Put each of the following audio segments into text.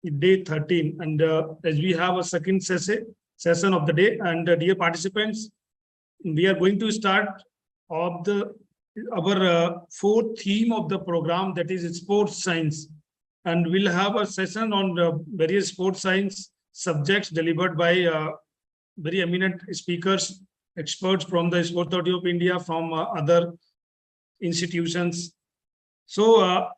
day 13, and as we have a second session of the day, and dear participants, we are going to start of our fourth theme of the program, that is sports science, and we'll have a session on various sports science subjects delivered by very eminent speakers, experts from the Sports Authority of India, from other institutions. So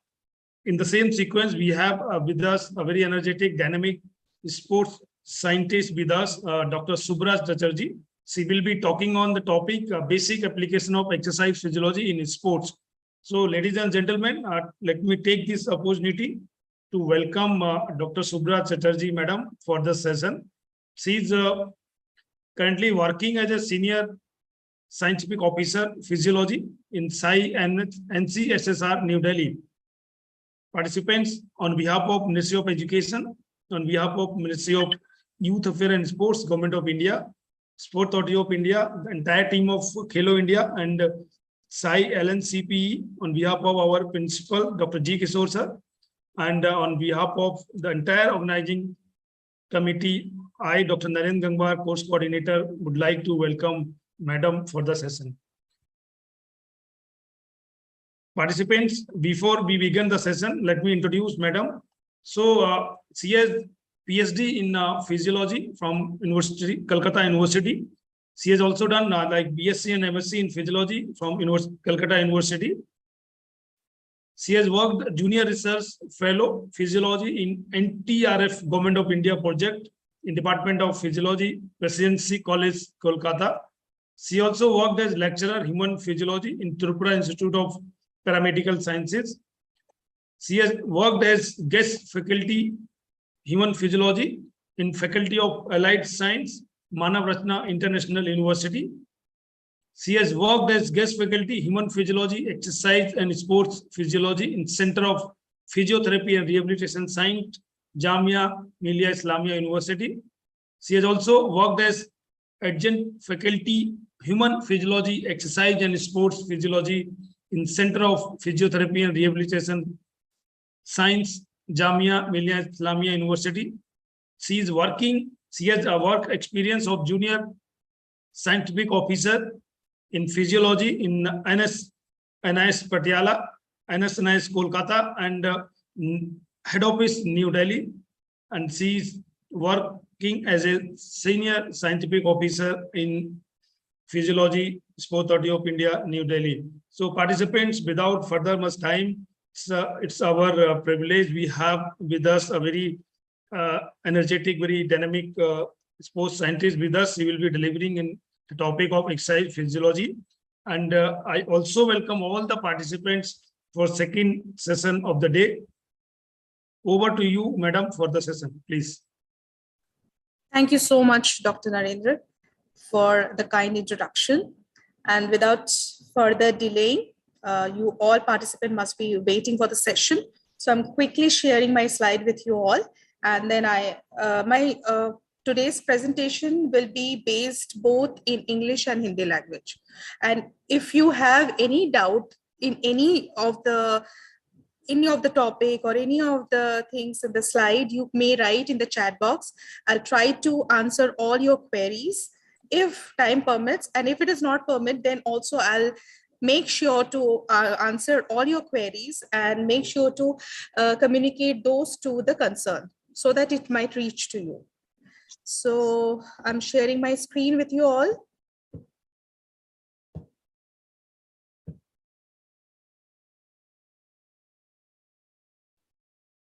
in the same sequence, we have with us a very energetic, dynamic sports scientist with us, Dr. Subraj Chatterjee. She will be talking on the topic basic application of exercise physiology in sports. So, ladies and gentlemen, let me take this opportunity to welcome Dr. Subraj Chatterjee, madam, for the session. She is currently working as a senior scientific officer physiology in SAI and NCSSR, New Delhi. Participants, on behalf of Ministry of Education, on behalf of Ministry of Youth Affairs and Sports, Government of India, Sport Authority of India, the entire team of Khelo India and SAI LNCPE, on behalf of our principal, Dr. G. Kishore sir, and on behalf of the entire organizing committee, I, Dr. Narendra Gangwar, course coordinator, would like to welcome madam for the session. Participants, before we begin the session, let me introduce madam. So she has PhD in physiology from University, Calcutta University. She has also done like BSc and MSc in physiology from Calcutta University. She has worked junior research fellow physiology in NTRF Government of India project in Department of Physiology, Presidency College, Kolkata. She also worked as lecturer human physiology in Tripura Institute of Paramedical Sciences. She has worked as guest faculty human physiology in Faculty of Allied Science, Manav Ratna International University. She has worked as guest faculty human physiology, exercise and sports physiology in Center of Physiotherapy and Rehabilitation Science, Jamia Millia Islamia University. She has also worked as adjunct faculty human physiology, exercise and sports physiology in Center of Physiotherapy and Rehabilitation Science, Jamia Millia Islamia University. She has a work experience of junior scientific officer in physiology in NIS Pathshala, NIS Kolkata, and head office New Delhi. And she is working as a senior scientific officer in physiology, Sport Authority of India, New Delhi. So participants, without further much time, it's our privilege. We have with us a very energetic, very dynamic sports scientist with us. He will be delivering in the topic of exercise physiology. And I also welcome all the participants for second session of the day. Over to you, madam, for the session, please. Thank you so much, Dr. Narendra, for the kind introduction. And without further delay, you all participants must be waiting for the session. So I'm quickly sharing my slide with you all. And then today's presentation will be based both in English and Hindi language. And if you have any doubt in any of the topic or any of the things in the slide, you may write in the chat box. I'll try to answer all your queries if time permits. And if it is not permit, then also I'll make sure to answer all your queries and make sure to communicate those to the concern so that it might reach to you. So I'm sharing my screen with you all.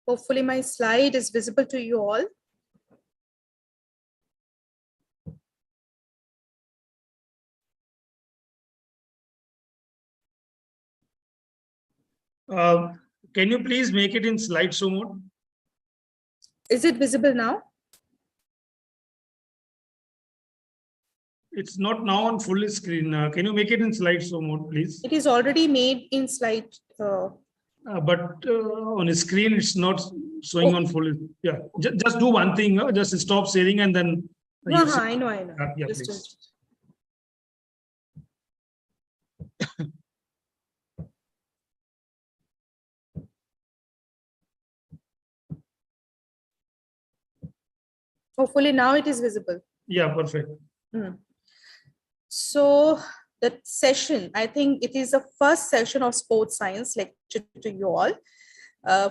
Hopefully my slide is visible to you all. Can you please make it in slideshow mode? Is it visible now? It's not now on full screen. Can you make it in slideshow mode, please? It is already made in slide. But on a screen, it's not showing on full. Yeah, just do one thing. Just stop sharing and then. I know. Yeah, please. Hopefully now it is visible. Yeah, perfect. So the session, I think it is the first session of sports science lecture to you all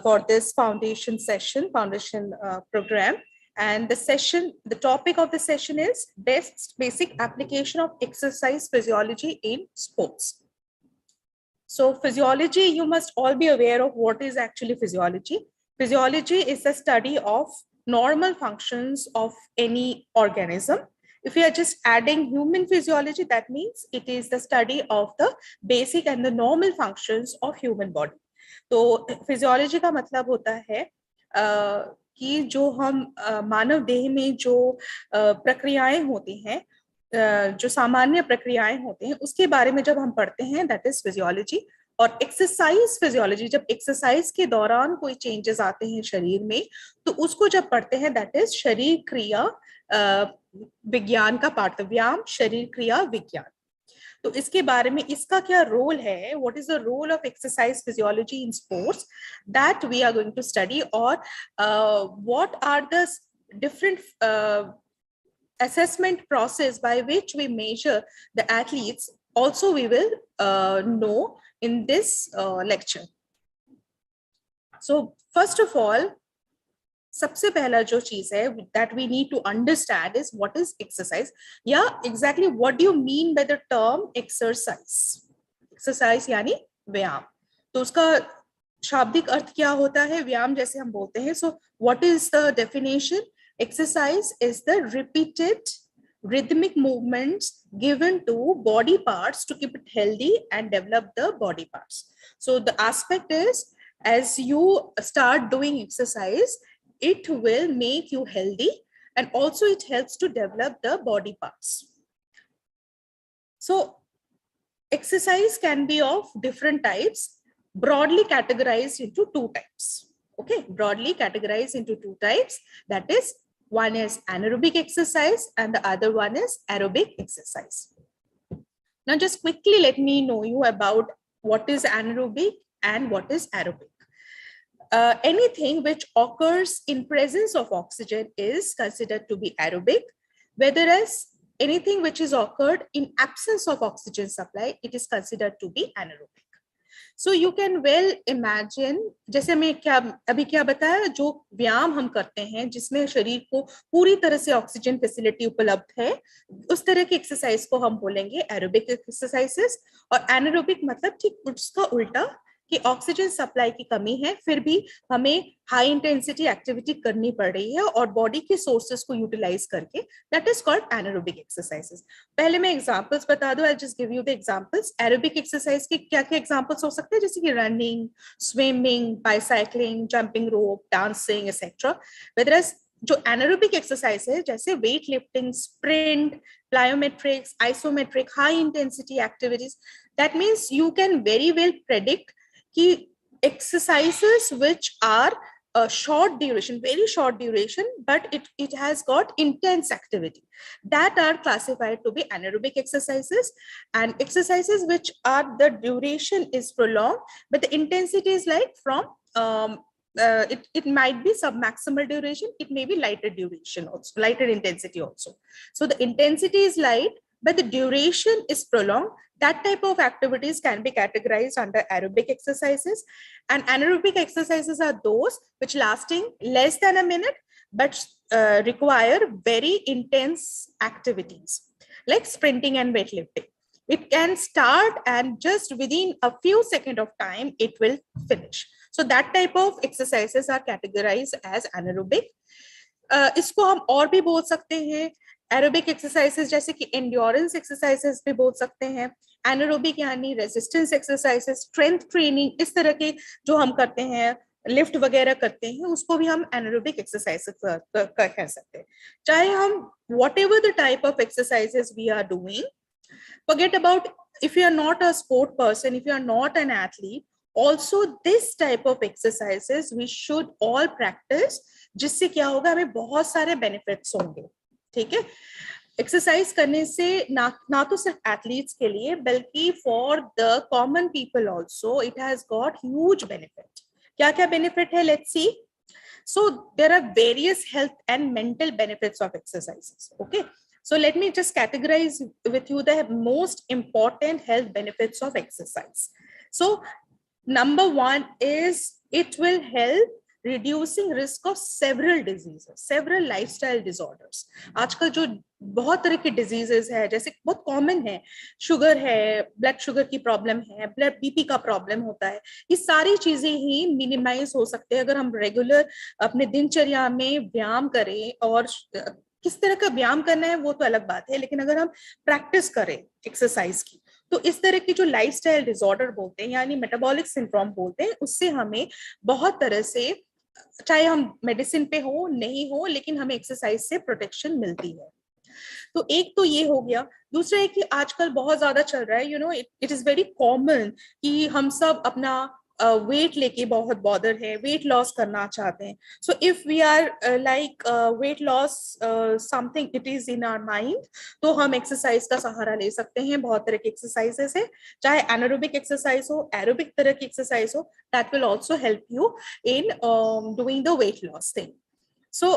for this foundation session, foundation program. And the topic of the session is basic application of exercise physiology in sports. So physiology, you must all be aware of what is actually physiology. Physiology is the study of normal functions of any organism. If we are just adding human physiology, that means it is the study of the basic and the normal functions of human body. तो physiology का मतलब होता है कि जो हम मानव देह में जो प्रक्रियाएं होती हैं, जो सामान्य प्रक्रियाएं होते हैं, उसके बारे में जब हम पढ़ते हैं, दैट इज फिजियोलॉजी. और एक्सरसाइज फिजियोलॉजी, जब एक्सरसाइज के दौरान कोई चेंजेस आते हैं शरीर में, तो उसको जब पढ़ते हैं, दैट इज शरीर क्रिया विज्ञान का पाठ, व्यायाम शरीर क्रिया विज्ञान. तो इसके बारे में इसका क्या रोल है, what is the role of exercise physiology in sports, that we are going to study. और what are the different assessment process by which we measure the athletes also we will know in this lecture. So first of all, सबसे पहला जो चीज है that we need to understand is what is exercise. Yeah, exactly what do you mean by the term exercise? Exercise यानी व्यायाम. तो उसका शाब्दिक अर्थ क्या होता है, व्यायाम जैसे हम बोलते हैं. So what is the definition? Exercise is the repeated rhythmic movements given to body parts to keep it healthy and develop the body parts. So the aspect is, as you start doing exercise, it will make you healthy and also it helps to develop the body parts. So exercise can be of different types, broadly categorized into two types. Okay, broadly categorized into two types. That is, one is anaerobic exercise and the other one is aerobic exercise. Now just quickly let me know you about what is anaerobic and what is aerobic. Anything which occurs in presence of oxygen is considered to be aerobic, whereas anything which is occurred in absence of oxygen supply, it is considered to be anaerobic. So you can well imagine, जैसे मैं अभी क्या बताया, जो व्यायाम हम करते हैं जिसमें शरीर को पूरी तरह से ऑक्सीजन फैसिलिटी उपलब्ध है, उस तरह की एक्सरसाइज को हम बोलेंगे एरोबिक एक्सरसाइजेस. और एनारोबिक मतलब ठीक उसका उल्टा, कि ऑक्सीजन सप्लाई की कमी है, फिर भी हमें हाई इंटेंसिटी एक्टिविटी करनी पड़ रही है और बॉडी के सोर्सेस को यूटिलाइज करके, that is called anaerobic exercises. पहले मैं एग्जांपल्स बता दूं, I just give you the examples. Aerobic exercise के क्या क्या एग्जांपल्स हो सकते हैं, जैसे कि रनिंग, स्विमिंग, बाइसाइक्लिंग, जंपिंग रोप, डांसिंग एक्सेट्रा. वेयरएज जो एनारोबिक एक्सरसाइज है, जैसे weight lifting, sprint, plyometrics, isometric, high intensity activities, that means you can very well predict कि exercises which are a short duration, very short duration, but it has got intense activity, that are classified to be anaerobic exercises. And exercises which are the duration is prolonged, but the intensity is like from it might be submaximal duration, it may be lighter duration also, lighter intensity also. So the intensity is light, but the duration is prolonged. That type of activities can be categorized under aerobic exercises. And anaerobic exercises are those which lasting less than a minute, but require very intense activities, like sprinting and weightlifting. It can start and just within a few seconds of time, it will finish. So that type of exercises are categorized as anaerobic. इसको हम और भी बोल सकते हैं aerobic exercises, जैसे कि endurance exercises भी बोल सकते हैं. एनारोबिक यानी रेजिस्टेंस एक्सरसाइजेस, स्ट्रेंथ ट्रेनिंग, इस तरह के जो हम करते हैं, लिफ्ट वगैरह करते हैं, उसको भी हम एनारोबिक एक्सरसाइजेस कह सकते हैं. चाहे हम whatever the type of exercises we are doing, forget about if you are not a sport person, if you are not an athlete, also this type of exercises we should all practice, जिससे क्या होगा, हमें बहुत सारे benefits होंगे. ठीक है, exercise करने से ना तो सिर्फ एथलीट्स के लिए, बल्कि for the common people also it has got huge benefit. क्या क्या बेनिफिट है, let's see. So there are various health and mental benefits of exercises. Okay. So let me just categorize with you the most important health benefits of exercise. So number one is it will help reducing risk of several diseases, several lifestyle disorders. आजकल जो बहुत तरह के diseases है, जैसे बहुत common है, sugar है, ब्लड शुगर की प्रॉब्लम है, ब्लड बीपी का प्रॉब्लम होता है, ये सारी चीजें ही मिनिमाइज हो सकते हैं अगर हम रेगुलर अपने दिनचर्या में व्यायाम करें। और किस तरह का व्यायाम करना है वो तो अलग बात है, लेकिन अगर हम प्रैक्टिस करें एक्सरसाइज की तो इस तरह की जो लाइफस्टाइल डिसऑर्डर बोलते हैं यानी मेटाबॉलिक सिंड्रोम बोलते हैं, उससे हमें बहुत तरह से, चाहे हम मेडिसिन पे हो नहीं हो, लेकिन हमें एक्सरसाइज से प्रोटेक्शन मिलती है। तो एक तो ये हो गया। दूसरा है कि आजकल बहुत ज्यादा चल रहा है, इट इज वेरी कॉमन कि हम सब अपना वेट लेके बहुत बॉदर है, वेट लॉस करना चाहते हैं। So if we are like weight loss something it is in our mind, तो हम एक्सरसाइज का सहारा ले सकते हैं। बहुत तरह की एक्सरसाइजेस है, चाहे एनारोबिक एक्सरसाइज हो, एरोबिक तरह की एक्सरसाइज हो, that will also help you in doing the weight loss thing. So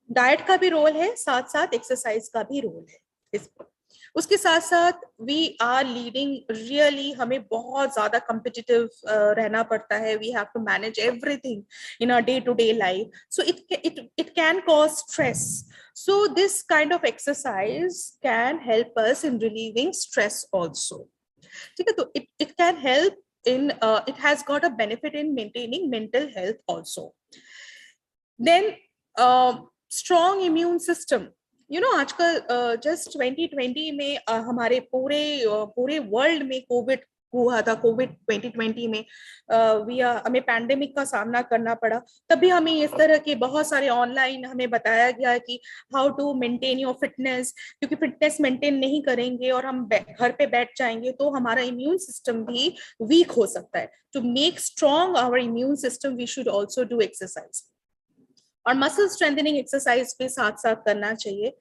diet का भी रोल है, साथ साथ एक्सरसाइज का भी रोल है इस पर। उसके साथ साथ वी आर लीडिंग रियली, हमें बहुत ज्यादा कॉम्पिटिटिव रहना पड़ता है। We have to manage everything in our day to day life, so it can cause stress. So this kind of exercise can help us in relieving stress also. ठीक है, तो it can help in, it has got a benefit in maintaining mental health also. Then strong immune system, आजकल just 2020 में हमारे पूरे world में Covid हुआ था। कोविड 2020 में हमें पैंडेमिक का सामना करना पड़ा। तभी हमें इस तरह के बहुत सारे ऑनलाइन हमें बताया गया कि how to maintain your fitness, क्योंकि फिटनेस मेंटेन नहीं करेंगे और हम घर पे बैठ जाएंगे तो हमारा इम्यून सिस्टम भी वीक हो सकता है। To make strong our immune system we should also do exercise. और मसल स्ट्रेंथनिंग एक्सरसाइज पे साथ साथ करना चाहिए।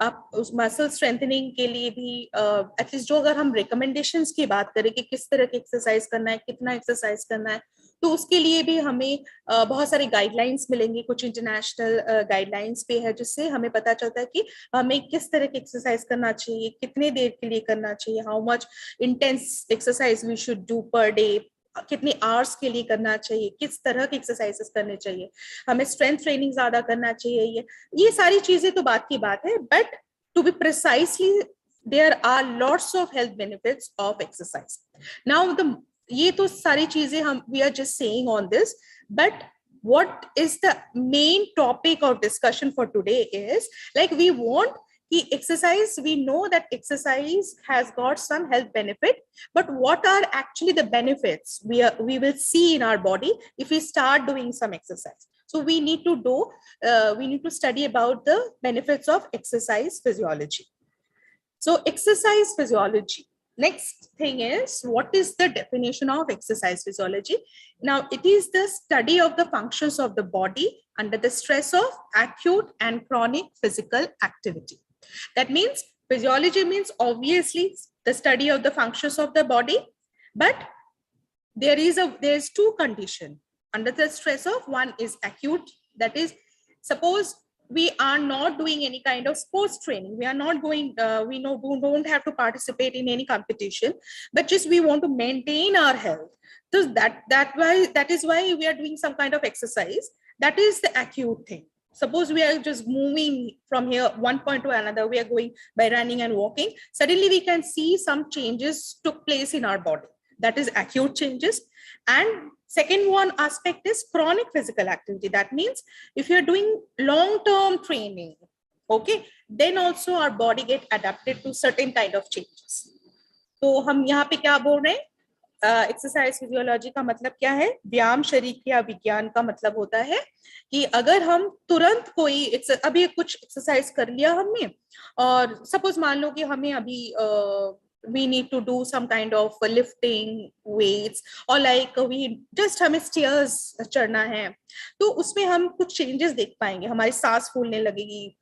आप उस मसल स्ट्रेंथनिंग के लिए भी एटलीस्ट जो, अगर हम रिकमेंडेशंस की बात करें कि किस तरह की एक्सरसाइज करना है, कितना एक्सरसाइज करना है, तो उसके लिए भी हमें बहुत सारे गाइडलाइंस मिलेंगे। कुछ इंटरनेशनल गाइडलाइंस पे है जिससे हमें पता चलता है कि हमें किस तरह की एक्सरसाइज करना चाहिए, कितने देर के लिए करना चाहिए, how much intense exercise we should do per day, कितने आवर्स के लिए करना चाहिए, किस तरह की एक्सरसाइजेस करने चाहिए, हमें स्ट्रेंथ ट्रेनिंग ज्यादा करना चाहिए। ये सारी चीजें तो बात की बात है, but to be precisely there are lots of health benefits of exercise. Now ये तो सारी चीजें हम we are just saying on this, but what is the main topic of discussion for today is like we want कि exercise, we know that exercise has got some health benefit, but what are actually the benefits we will see in our body if we start doing some exercise. So we need to study about the benefits of exercise physiology. So exercise physiology, next thing is, what is the definition of exercise physiology? Now it is the study of the functions of the body under the stress of acute and chronic physical activity. That means physiology means obviously the study of the functions of the body, but there's two conditions under the stress of. One is acute, that is, suppose we are not doing any kind of sports training, we are not going, we don't have to participate in any competition, but just we want to maintain our health. So that is why we are doing some kind of exercise. That is the acute thing. Suppose we are just moving from here one point to another, we are going by running and walking, suddenly we can see some changes took place in our body. That is acute changes. And second one aspect is chronic physical activity. That means if you're doing long-term training, okay, then also our body get adapted to certain kind of changes. तो हम यहाँ पे क्या बोल रहे हैं, exercise physiology का मतलब क्या है, व्यायाम शरीर या विज्ञान का मतलब होता है कि अगर हम तुरंत कोई अभी कुछ एक्सरसाइज कर लिया हमने, और सपोज मान लो कि हमें अभी we need to do some kind of lifting weights or like we just हमें stairs चढ़ना है, तो उसमें हम कुछ changes देख पाएंगे, हमारी सांस फूलने लगेगी,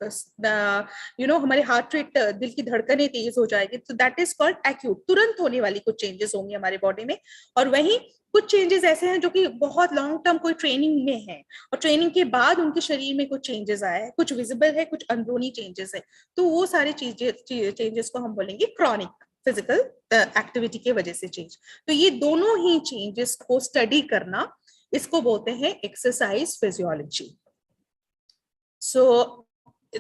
हमारे हार्ट रेट, दिल की धड़कनें तेज हो जाएगी, तो that is called acute, तुरंत होने वाली कुछ changes होंगी हमारे बॉडी में। और वहीं कुछ चेंजेस ऐसे हैं जो कि बहुत लॉन्ग टर्म कोई ट्रेनिंग में है और ट्रेनिंग के बाद उनके शरीर में कुछ चेंजेस आया है, कुछ विजिबल है, कुछ अंदरूनी चेंजेस है, तो वो सारे चेंजेस को हम बोलेंगे क्रॉनिक फिजिकल एक्टिविटी के वजह से चेंज। तो ये दोनों ही चेंजेस को स्टडी करना, इसको बोलते हैं exercise physiology. So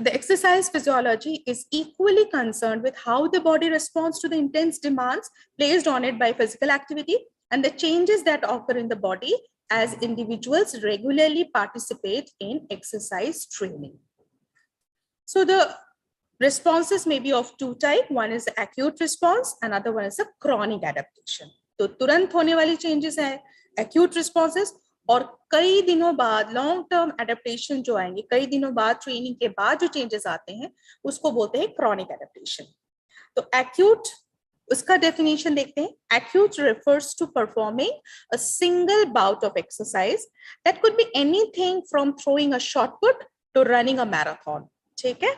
the exercise physiology is equally concerned with how the body responds to the intense demands placed on it by physical activity and the changes that occur in the body as individuals regularly participate in exercise training. So the responses may be of two types. One is the acute response, another one is a chronic adaptation. तो तुरंत होने वाली changes है acute responses, और कई दिनों बाद long term adaptation जो आएंगे, कई दिनों बाद ट्रेनिंग के बाद जो चेंजेस आते हैं, उसको बोलते हैं क्रॉनिक एडेप्टेशन। तो एक्यूट, उसका डेफिनेशन देखते हैं। Acute refers to performing a single bout of exercise that could be anything from throwing a shot put to running a marathon. ठीक है?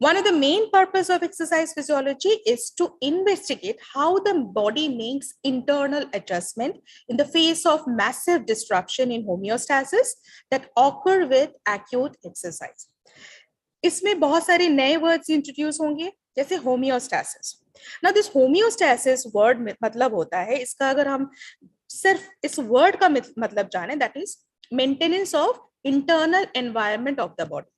One of the main purpose of exercise physiology is to investigate how the body makes internal adjustment in the face of massive disruption in homeostasis that occur with acute exercise. इसमें बहुत सारे नए words introduce होंगे, जैसे homeostasis. Now this homeostasis word मतलब होता है, इसका अगर हम सिर्फ इस word का मतलब जाने, that is maintenance of internal environment of the body.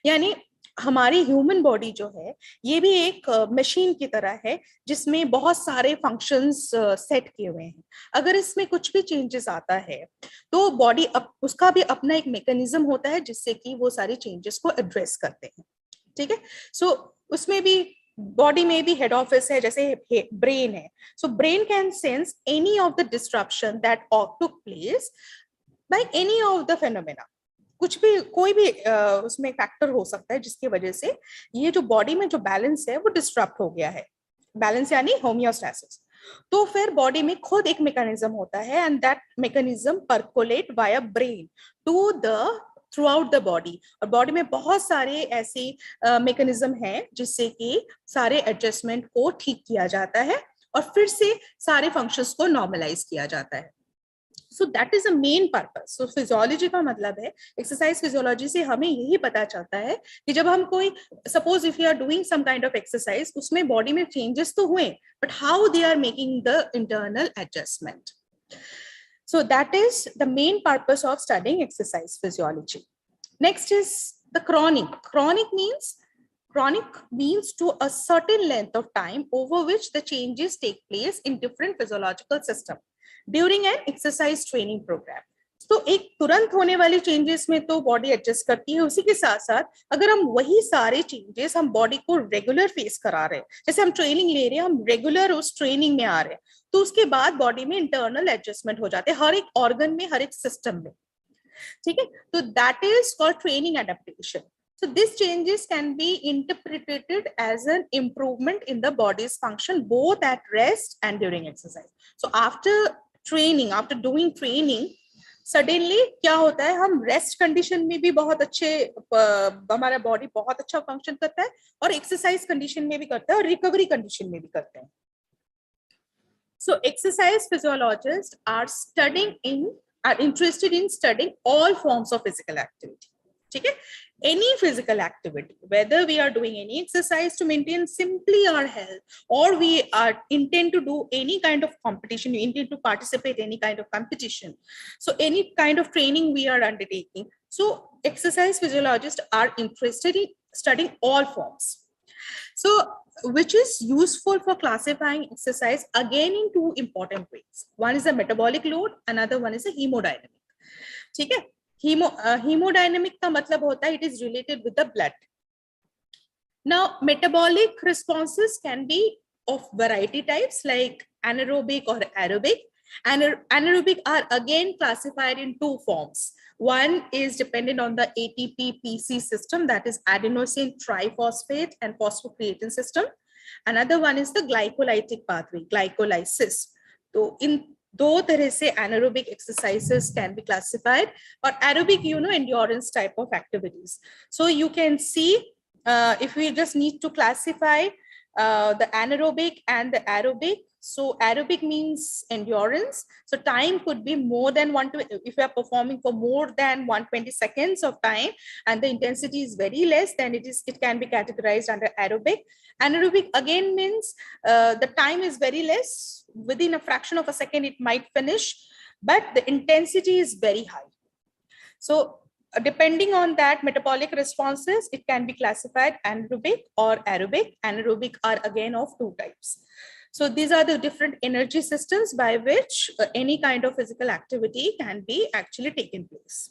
यानी हमारी ह्यूमन बॉडी जो है ये भी एक मशीन की तरह है जिसमें बहुत सारे फंक्शंस सेट किए हुए हैं। अगर इसमें कुछ भी चेंजेस आता है तो बॉडी उसका भी अपना एक मैकेनिज्म होता है जिससे कि वो सारे चेंजेस को एड्रेस करते हैं। ठीक है, सो उसमें भी बॉडी में भी हेड ऑफिस है, जैसे ब्रेन है। So brain can sense any of the disruption that took place by any of the phenomena. कुछ भी, कोई भी उसमें फैक्टर हो सकता है जिसकी वजह से ये जो बॉडी में जो बैलेंस है वो डिस्टर्ब हो गया है। बैलेंस यानी होमियोस्टैसिस। तो फिर बॉडी में खुद एक मैकेनिज्म होता है and that mechanism percolate via brain to the throughout the body. और बॉडी में बहुत सारे ऐसे मैकेनिज्म हैं जिससे कि सारे एडजस्टमेंट को ठीक किया जाता है और फिर से सारे फंक्शंस को नॉर्मलाइज किया जाता है। So that is the main purpose. So physiology का मतलब है, exercise physiology से हमें यही पता चलता है कि जब हम कोई, suppose if you are doing some kind of exercise, उसमें body में changes तो हुए, but how they are making the internal adjustment. So that is the main purpose of studying exercise physiology. Next is the chronic. Chronic means to a certain length of time over which the changes take place in different physiological systems during an exercise training program. तो एक तुरंत होने वाली changes में तो body adjust करती है, उसी के साथ साथ अगर हम वही सारे चेंजेस हम बॉडी को रेगुलर फेस करा रहे हैं, जैसे हम ट्रेनिंग ले रहे हैं, हम रेगुलर उस ट्रेनिंग में आ रहे हैं, तो उसके बाद बॉडी में इंटरनल एडजस्टमेंट हो जाते हैं हर एक ऑर्गन में, हर एक सिस्टम में। ठीक है, तो that is called training adaptation. So these changes can be interpreted as an improvement in the body's function both at rest and during exercise. So after training, after doing training, suddenly क्या होता है, हम rest condition में भी बहुत अच्छे, हमारा body बहुत अच्छा फंक्शन करता है और एक्सरसाइज कंडीशन में भी करता है और रिकवरी कंडीशन में भी करते हैं. So exercise physiologists are interested in studying all forms of physical activity. ठीक है, any physical activity, whether we are doing any exercise to maintain simply our health or we are intend to do any kind of competition, we intend to participate any kind of competition, so any kind of training we are undertaking, so exercise physiologists are interested in studying all forms, so which is useful for classifying exercise again in two important ways. One is the metabolic load, another one is the hemodynamic. ठीक है, hemodynamic का मतलब होता है it is related with the blood. Now metabolic responses can be of variety types like anaerobic or aerobic. Anaerobic are again classified in two forms. One is dependent on the ATP-PC system, that is adenosine triphosphate and phosphocreatine system. Another one is the glycolytic pathway, glycolysis. So in दो तरह से anaerobic exercises can be classified, or aerobic, endurance type of activities. So you can see if we just need to classify the anaerobic and the aerobic. So aerobic means endurance. So time could be more than if you are performing for more than 120 seconds of time and the intensity is very less, then it can be categorized under aerobic. Anaerobic again means the time is very less, within a fraction of a second it might finish, but the intensity is very high. So depending on that metabolic responses, it can be classified anaerobic or aerobic. Anaerobic are again of two types. So these are the different energy systems by which any kind of physical activity can be actually taken place.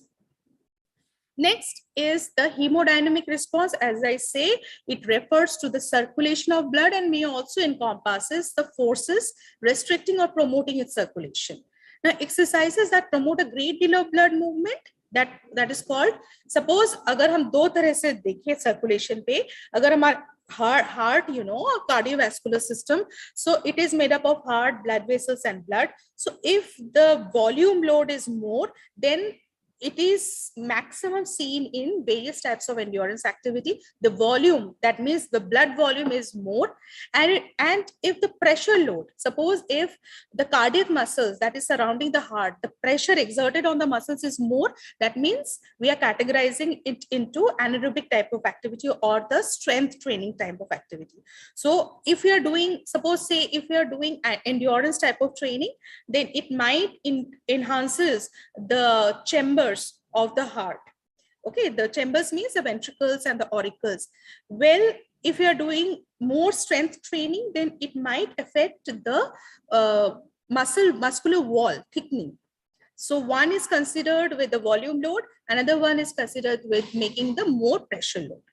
Next is the hemodynamic response. As I say, it refers to the circulation of blood and may also encompasses the forces restricting or promoting its circulation. Now, exercises that promote a great deal of blood movement, that is called, suppose अगर हम दो तरह से देखें circulation पे, अगर हमारा heart, you know, cardiovascular system, so it is made up of heart, blood vessels and blood. So if the volume load is more, then it is maximum seen in various types of endurance activity. The volume, that means the blood volume is more. And if the pressure load, suppose if the cardiac muscles that is surrounding the heart, the pressure exerted on the muscles is more, that means we are categorizing it into anaerobic type of activity or the strength training type of activity. So if you are doing, suppose say if you are doing an endurance type of training, then it might enhances the chambers of the heart. Okay, the chambers means the ventricles and the auricles. Well, if you are doing more strength training, then it might affect the muscular wall thickening. So one is considered with the volume load, another one is considered with making the more pressure load.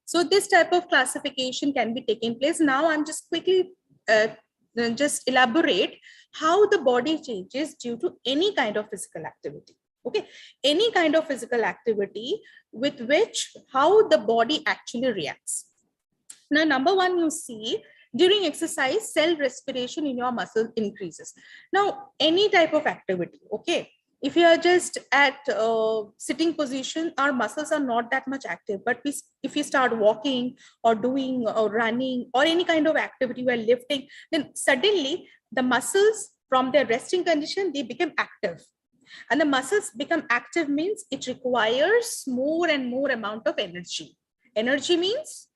So this type of classification can be taking place. Now I'm just quickly just elaborate how the body changes due to any kind of physical activity. Okay, any kind of physical activity with which how the body actually reacts. Now, number one, you see during exercise, cell respiration in your muscle increases. Now, any type of activity, okay, if you are just at sitting position, our muscles are not that much active, but if you start walking or doing or running or any kind of activity while lifting, then suddenly the muscles from their resting condition, they become active. And the muscles become active means it requires more and more amount of energy. Energy means,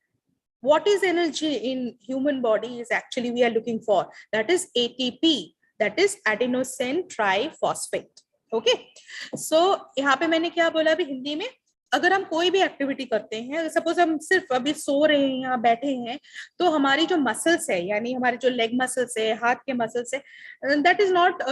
what is energy in human body is actually we are looking for, that is ATP, that is adenosine triphosphate. Okay, so यहाँ पे मैंने क्या बोला अभी हिंदी में, अगर हम कोई भी एक्टिविटी करते हैं, सपोज हम सिर्फ अभी सो रहे हैं या बैठे हैं, तो हमारी जो मसल्स है, यानी हमारे जो लेग मसल्स है, हाथ के मसल्स है, that is not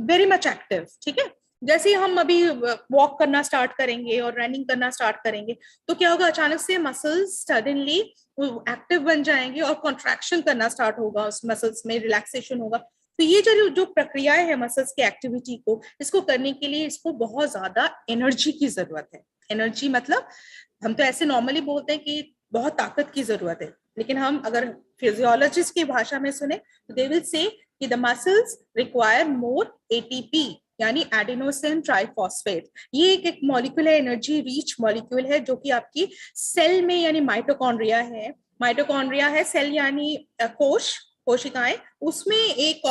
very much active. ठीक है, जैसे हम अभी वॉक करना स्टार्ट करेंगे और रनिंग करना स्टार्ट करेंगे, तो क्या होगा, अचानक से मसल्स सडनली एक्टिव बन जाएंगे और कॉन्ट्रैक्शन करना स्टार्ट होगा, उस मसल्स में रिलैक्सेशन होगा. तो ये जो प्रक्रियाएं है मसल्स की एक्टिविटी को, इसको करने के लिए इसको बहुत ज्यादा एनर्जी की जरूरत है. एनर्जी मतलब हम तो ऐसे नॉर्मली बोलते हैं कि बहुत ताकत की जरूरत है, लेकिन हम अगर फिजियोलॉजिस्ट की भाषा में सुने तो दे विल से कि the muscles require more ATP, यानी एडिनोसिन ट्राइफॉस्फेट. ये एक मॉलिक्यूल है, एनर्जी रिच मॉलिक्यूल है, जो कि आपकी सेल में, यानी माइटोकॉन्ड्रिया है, माइटोकॉन्ड्रिया है सेल यानी कोशिकाएं, उसमें एक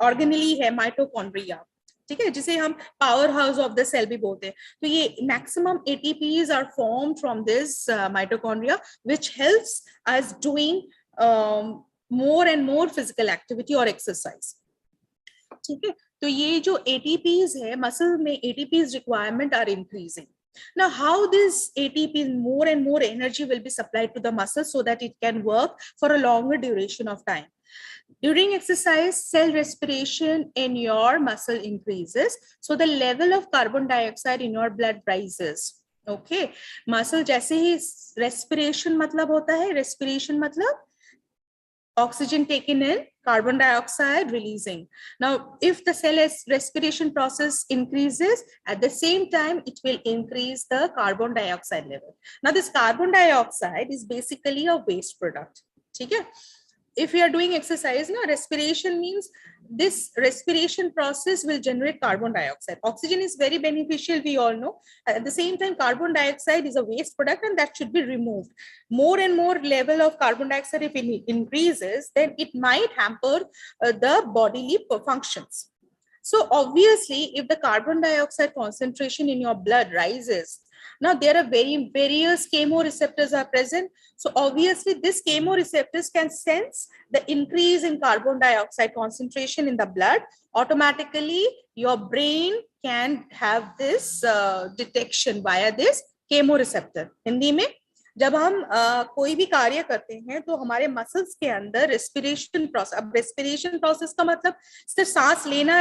ऑर्गेनेली है माइटोकॉन्ड्रिया. ठीक है, जिसे हम power house of the cell भी बोलते हैं. तो ये maximum ATPs are form from this mitochondria which helps us doing more and more physical activity और एक्सरसाइज. ठीक है, तो ये जो ATPs है, मसल में ATPs requirement are increasing. Now, how this ATP, more and more energy will be supplied to the muscle so that it can work for a longer duration of time. During exercise, cell respiration in your muscle increases, so the level of carbon dioxide in your blood rises. Okay, muscle जैसे ही respiration मतलब होता है, respiration मतलब oxygen taken in, carbon dioxide releasing. Now, if the cell respiration process increases, at the same time, it will increase the carbon dioxide level. Now, this carbon dioxide is basically a waste product. ठीक है, if we are doing exercise, now respiration means this respiration process will generate carbon dioxide. Oxygen is very beneficial, we all know. At the same time, carbon dioxide is a waste product and that should be removed. More and more level of carbon dioxide, if it increases, then it might hamper the bodily functions. So obviously, if the carbon dioxide concentration in your blood rises, now there are various chemoreceptors are present. So obviously, this chemoreceptors can sense the increase in carbon dioxide concentration in the blood. Automatically, your brain can have this detection via this chemoreceptor. Hindi में जब हम कोई भी कार्य करते हैं तो हमारे मसल्स के अंदर रेस्पिरेशन प्रोसेस, अब रेस्पिरेशन प्रोसेस का मतलब सिर्फ सांस लेना,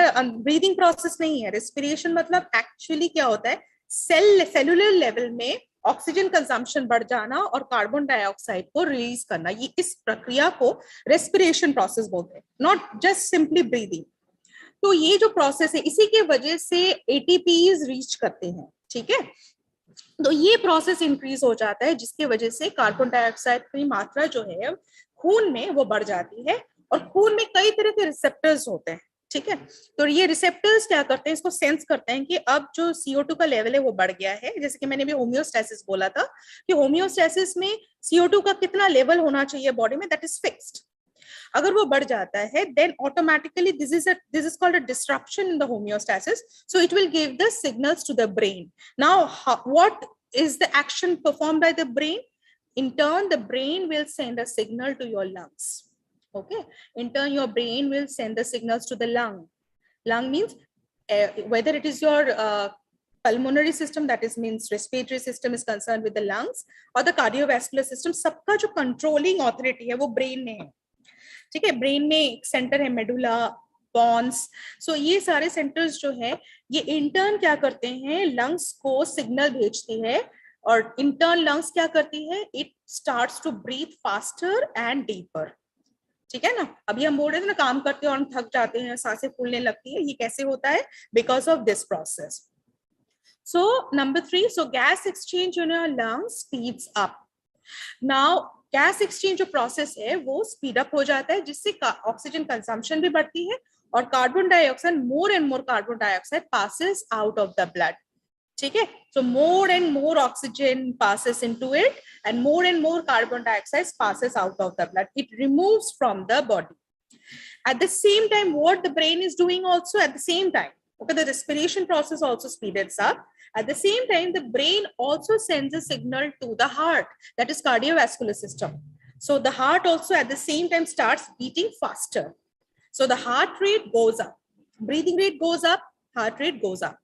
ब्रीदिंग प्रोसेस नहीं है. रेस्पिरेशन मतलब एक्चुअली क्या होता है, सेलुलर लेवल में ऑक्सीजन कंजम्पशन बढ़ जाना और कार्बन डाइऑक्साइड को रिलीज करना, ये इस प्रक्रिया को रेस्पिरेशन प्रोसेस बोलते हैं, नॉट जस्ट सिंपली ब्रीदिंग. तो ये जो प्रोसेस है इसी के वजह से एटीपीज रीच करते हैं. ठीक है, तो ये प्रोसेस इंक्रीज हो जाता है जिसकी वजह से कार्बन डाइऑक्साइड की मात्रा जो है खून में वो बढ़ जाती है. और खून में कई तरह के रिसेप्टर्स होते हैं. ठीक है, तो ये रिसेप्टर्स क्या करते हैं, इसको सेंस करते हैं कि अब जो CO2 का लेवल है वो बढ़ गया है. जैसे कि मैंने भी होम्योस्टैसिस बोला था कि होम्योस्टैसिस में CO2 का कितना लेवल होना चाहिए बॉडी में, दैट इज फिक्स्ड. अगर वो बढ़ जाता है then automatically this is called a disruption in the homeostasis, so it will give the signals to the brain. Now what is the action performed by the brain? In turn, the brain will send a signal to your lungs. Okay, in turn your brain will send the signals to the lung. Lung means whether it is your pulmonary system, that is means respiratory system is concerned with the lungs, or the cardiovascular system, सबका जो controlling authority है वो brain में है. ठीक है, brain में एक सेंटर है मेडुला, पॉन्स. सो ये सारे सेंटर्स जो है ये इंटर्न क्या करते हैं, लंग्स को सिग्नल भेजती है. और इंटर्न लंग्स क्या करती है, it starts to breathe faster and deeper. ठीक है ना, अभी हम बोल रहे थे ना काम करते हैं और हम थक जाते हैं, सांसें फूलने लगती है, ये कैसे होता है, because of this process. So number 3, so gas exchange in your lungs speeds up. Now gas exchange जो प्रोसेस है वो स्पीड अप हो जाता है जिससे ऑक्सीजन कंजम्पशन भी बढ़ती है और carbon dioxide, more and more carbon dioxide passes out of the blood. ठीक है, so more and more oxygen passes into it and more carbon dioxide passes out of the blood. It removes from the body. At the same time, what the brain is doing also at the same time, okay, the respiration process also speeds up. At the same time, the brain also sends a signal to the heart, that is cardiovascular system. So the heart also at the same time starts beating faster. So the heart rate goes up, breathing rate goes up, heart rate goes up.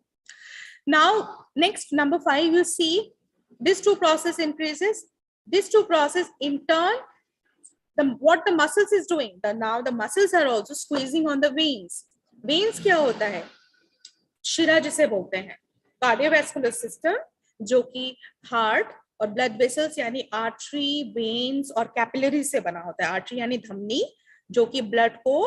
Now, next number 5, you see these two process increases. These two process in turn, what the muscles is doing, now the muscles are also squeezing on the veins. Veins क्या होता है, शिरा जिसे बोलते हैं. Cardiovascular system जो कि heart और ब्लड वेसल्स यानी आर्टरी, वेन्स और कैपिलरी से बना होता है. आर्टरी यानी धमनी जो कि ब्लड को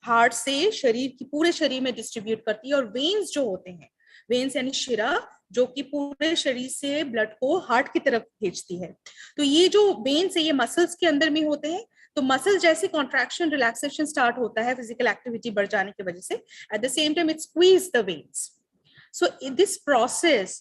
हार्ट से शरीर की पूरे शरीर में डिस्ट्रीब्यूट करती है, और वेन्स जो होते हैं, वेन्स यानी शिरा जो कि पूरे शरीर से ब्लड को हार्ट की तरफ भेजती है. तो ये जो वेन्स है ये मसल्स के अंदर में होते हैं. तो मसल्स जैसे कॉन्ट्रैक्शन रिलैक्सेशन स्टार्ट होता है फिजिकल एक्टिविटी बढ़ जाने की वजह से, eight the same time it squeeze the veins. So this process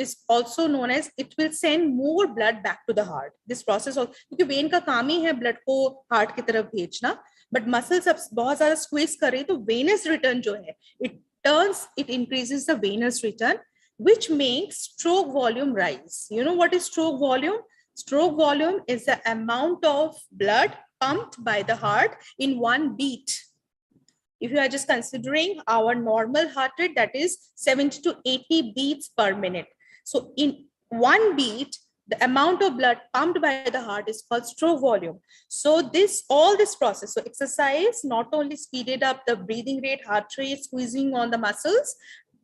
is also known as, it will send more blood back to the heart. This process also, क्योंकि when का काम ही है ब्लड को हार्ट की तरफ भेजना, बट मसल्स अब बहुत ज्यादा स्क्वीज कर रही है, तो वेनस रिटर्न जो है it increases the venous return, which makes stroke volume rise. You know what is stroke volume? Stroke volume is the amount of blood pumped by the heart in one beat. If you are just considering our normal heart rate, that is 70 to 80 beats per minute. So in one beat, the amount of blood pumped by the heart is called stroke volume. So all this process, so exercise not only speeded up the breathing rate, heart rate, squeezing on the muscles,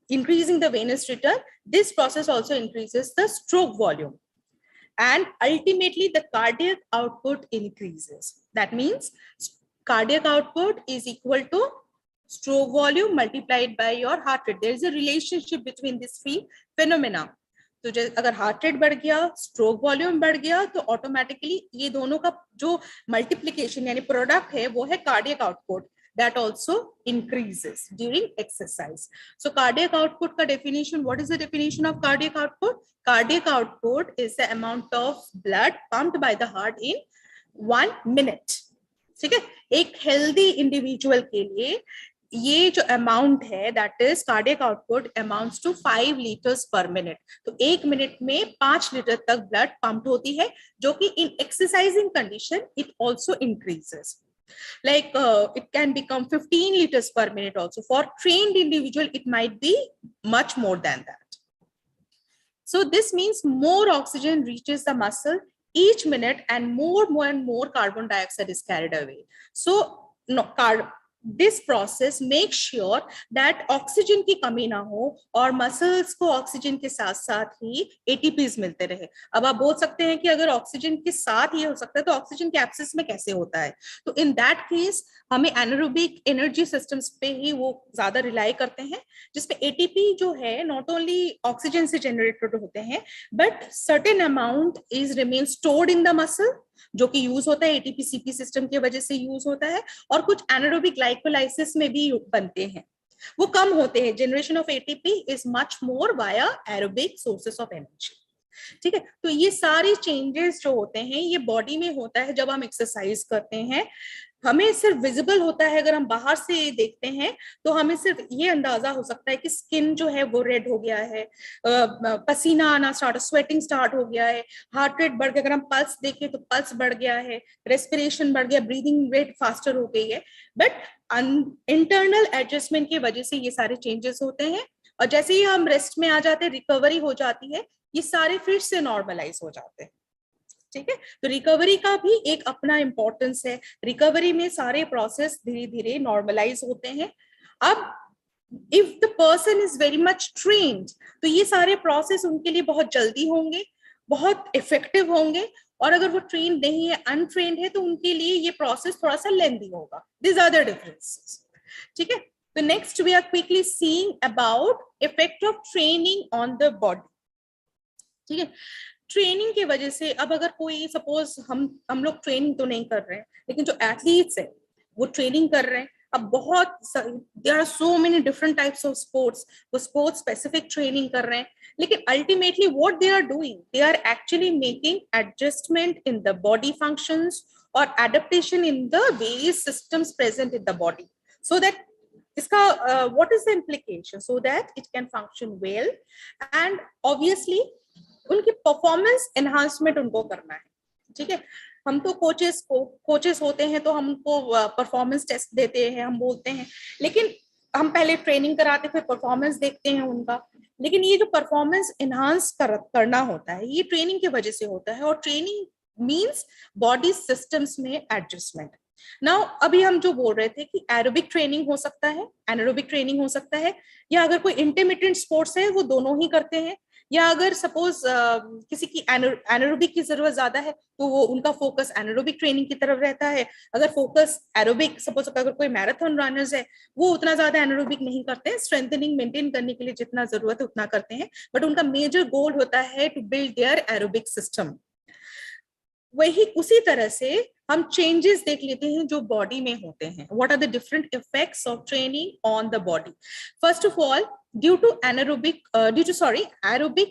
increasing the venous return, this process also increases the stroke volume. And ultimately the cardiac output increases. That means cardiac output is equal to stroke volume multiplied by your heart rate. There is a relationship between these three phenomena. तो अगर heart rate बढ़ गया, stroke volume बढ़ गया, तो automatically ये दोनों का जो मल्टीप्लीकेशन यानी प्रोडक्ट है वो है cardiac output, that also increases during exercise. So cardiac output का definition, what is the definition of cardiac output? Cardiac output is the amount of blood pumped by the heart in 1 minute. ठीक है, एक healthy individual के लिए ये जो amount है that is cardiac output amounts to 5 litres per minute. तो 1 minute में 5 लीटर तक ब्लड पंप होती है, जो कि इन exercising condition it also increases, like it can become 15 liters per minute also. For trained individual it might be much more than that. So this means more oxygen reaches the muscle each minute and more carbon dioxide is carried away. So no, this process makes sure that oxygen की कमी ना हो और muscles को oxygen के साथ साथ ही ATPs मिलते रहे। अब आप बोल सकते हैं कि अगर ऑक्सीजन के साथ ये हो सकता है तो ऑक्सीजन के एब्सेंस में कैसे होता है? तो इन दैट केस हमें एनारोबिक एनर्जी सिस्टम्स पे ही वो ज्यादा रिलाई करते हैं, जिसपे एटीपी जो है नॉट ओनली ऑक्सीजन से जनरेटेड होते हैं but certain amount is remain stored in the muscle, जो कि यूज होता है एटीपी सीपी सिस्टम की वजह से यूज होता है, और कुछ एनारोबिक ग्लाइकोलाइसिस में भी बनते हैं, वो कम होते हैं। Generation of ATP is much more via aerobic sources of energy. ठीक है, तो ये सारे चेंजेस जो होते हैं ये बॉडी में होता है जब हम एक्सरसाइज करते हैं। हमें सिर्फ विजिबल होता है, अगर हम बाहर से देखते हैं तो हमें सिर्फ ये अंदाजा हो सकता है कि स्किन जो है वो रेड हो गया है, पसीना आना स्टार्ट, स्वेटिंग स्टार्ट हो गया है, हार्ट रेट बढ़ गया, अगर हम पल्स देखें तो पल्स बढ़ गया है, रेस्पिरेशन बढ़ गया, ब्रीदिंग रेट फास्टर हो गई है, बट इंटरनल एडजस्टमेंट की वजह से ये सारे चेंजेस होते हैं। और जैसे ही हम रेस्ट में आ जाते हैं, रिकवरी हो जाती है, ये सारे फिर से नॉर्मलाइज हो जाते हैं। ठीक है, तो रिकवरी का भी एक अपना इंपॉर्टेंस है। रिकवरी में सारे प्रोसेस धीरे धीरे नॉर्मलाइज होते हैं। अब if the person is very much trained तो ये सारे प्रोसेस उनके लिए बहुत जल्दी होंगे, बहुत इफेक्टिव होंगे, और अगर वो ट्रेन नहीं है, अनट्रेन्ड है, तो उनके लिए ये प्रोसेस थोड़ा सा लेंदी होगा। This are the differences. ठीक है, तो next we are quickly seeing about effect of training on the body. ठीक है, ट्रेनिंग की वजह से अब अगर कोई सपोज हम लोग ट्रेनिंग तो नहीं कर रहे हैं, लेकिन जो एथलीट्स है वो ट्रेनिंग कर रहे हैं। अब बहुत there are so many different types of sports, वो स्पोर्ट्स स्पेसिफिक ट्रेनिंग कर रहे हैं, लेकिन ultimately what they are doing, they are actually making adjustment in the body functions और adaptation in the various systems present in the body, so that इसका what is the implication, so that it can function well and obviously उनकी performance enhancement उनको करना है। ठीक है, हम तो कोचेस होते हैं तो हम उनको परफॉर्मेंस टेस्ट देते हैं, हम बोलते हैं, लेकिन हम पहले ट्रेनिंग कराते फिर परफॉर्मेंस देखते हैं उनका। लेकिन ये जो परफॉर्मेंस एनहांस करना होता है ये ट्रेनिंग की वजह से होता है, और ट्रेनिंग मींस बॉडी सिस्टम्स में एडजस्टमेंट। नाउ अभी हम जो बोल रहे थे कि एरोबिक ट्रेनिंग हो सकता है, एनारोबिक ट्रेनिंग हो सकता है, या अगर कोई इंटरमिटेंट स्पोर्ट्स है वो दोनों ही करते हैं, या अगर सपोज किसी की एनारोबिक की जरूरत ज्यादा है तो वो उनका फोकस एनारोबिक ट्रेनिंग की तरफ रहता है। अगर फोकस एरोबिक, सपोज अगर कोई मैराथन रनर्स है वो उतना ज्यादा एनारोबिक नहीं करते हैं, स्ट्रेंथनिंग मेंटेन करने के लिए जितना जरूरत है उतना करते हैं, बट उनका मेजर गोल होता है to build their aerobic system. वही उसी तरह से हम चेंजेस देख लेते हैं जो बॉडी में होते हैं। What are the different effects of training on the body? First of all, due to aerobic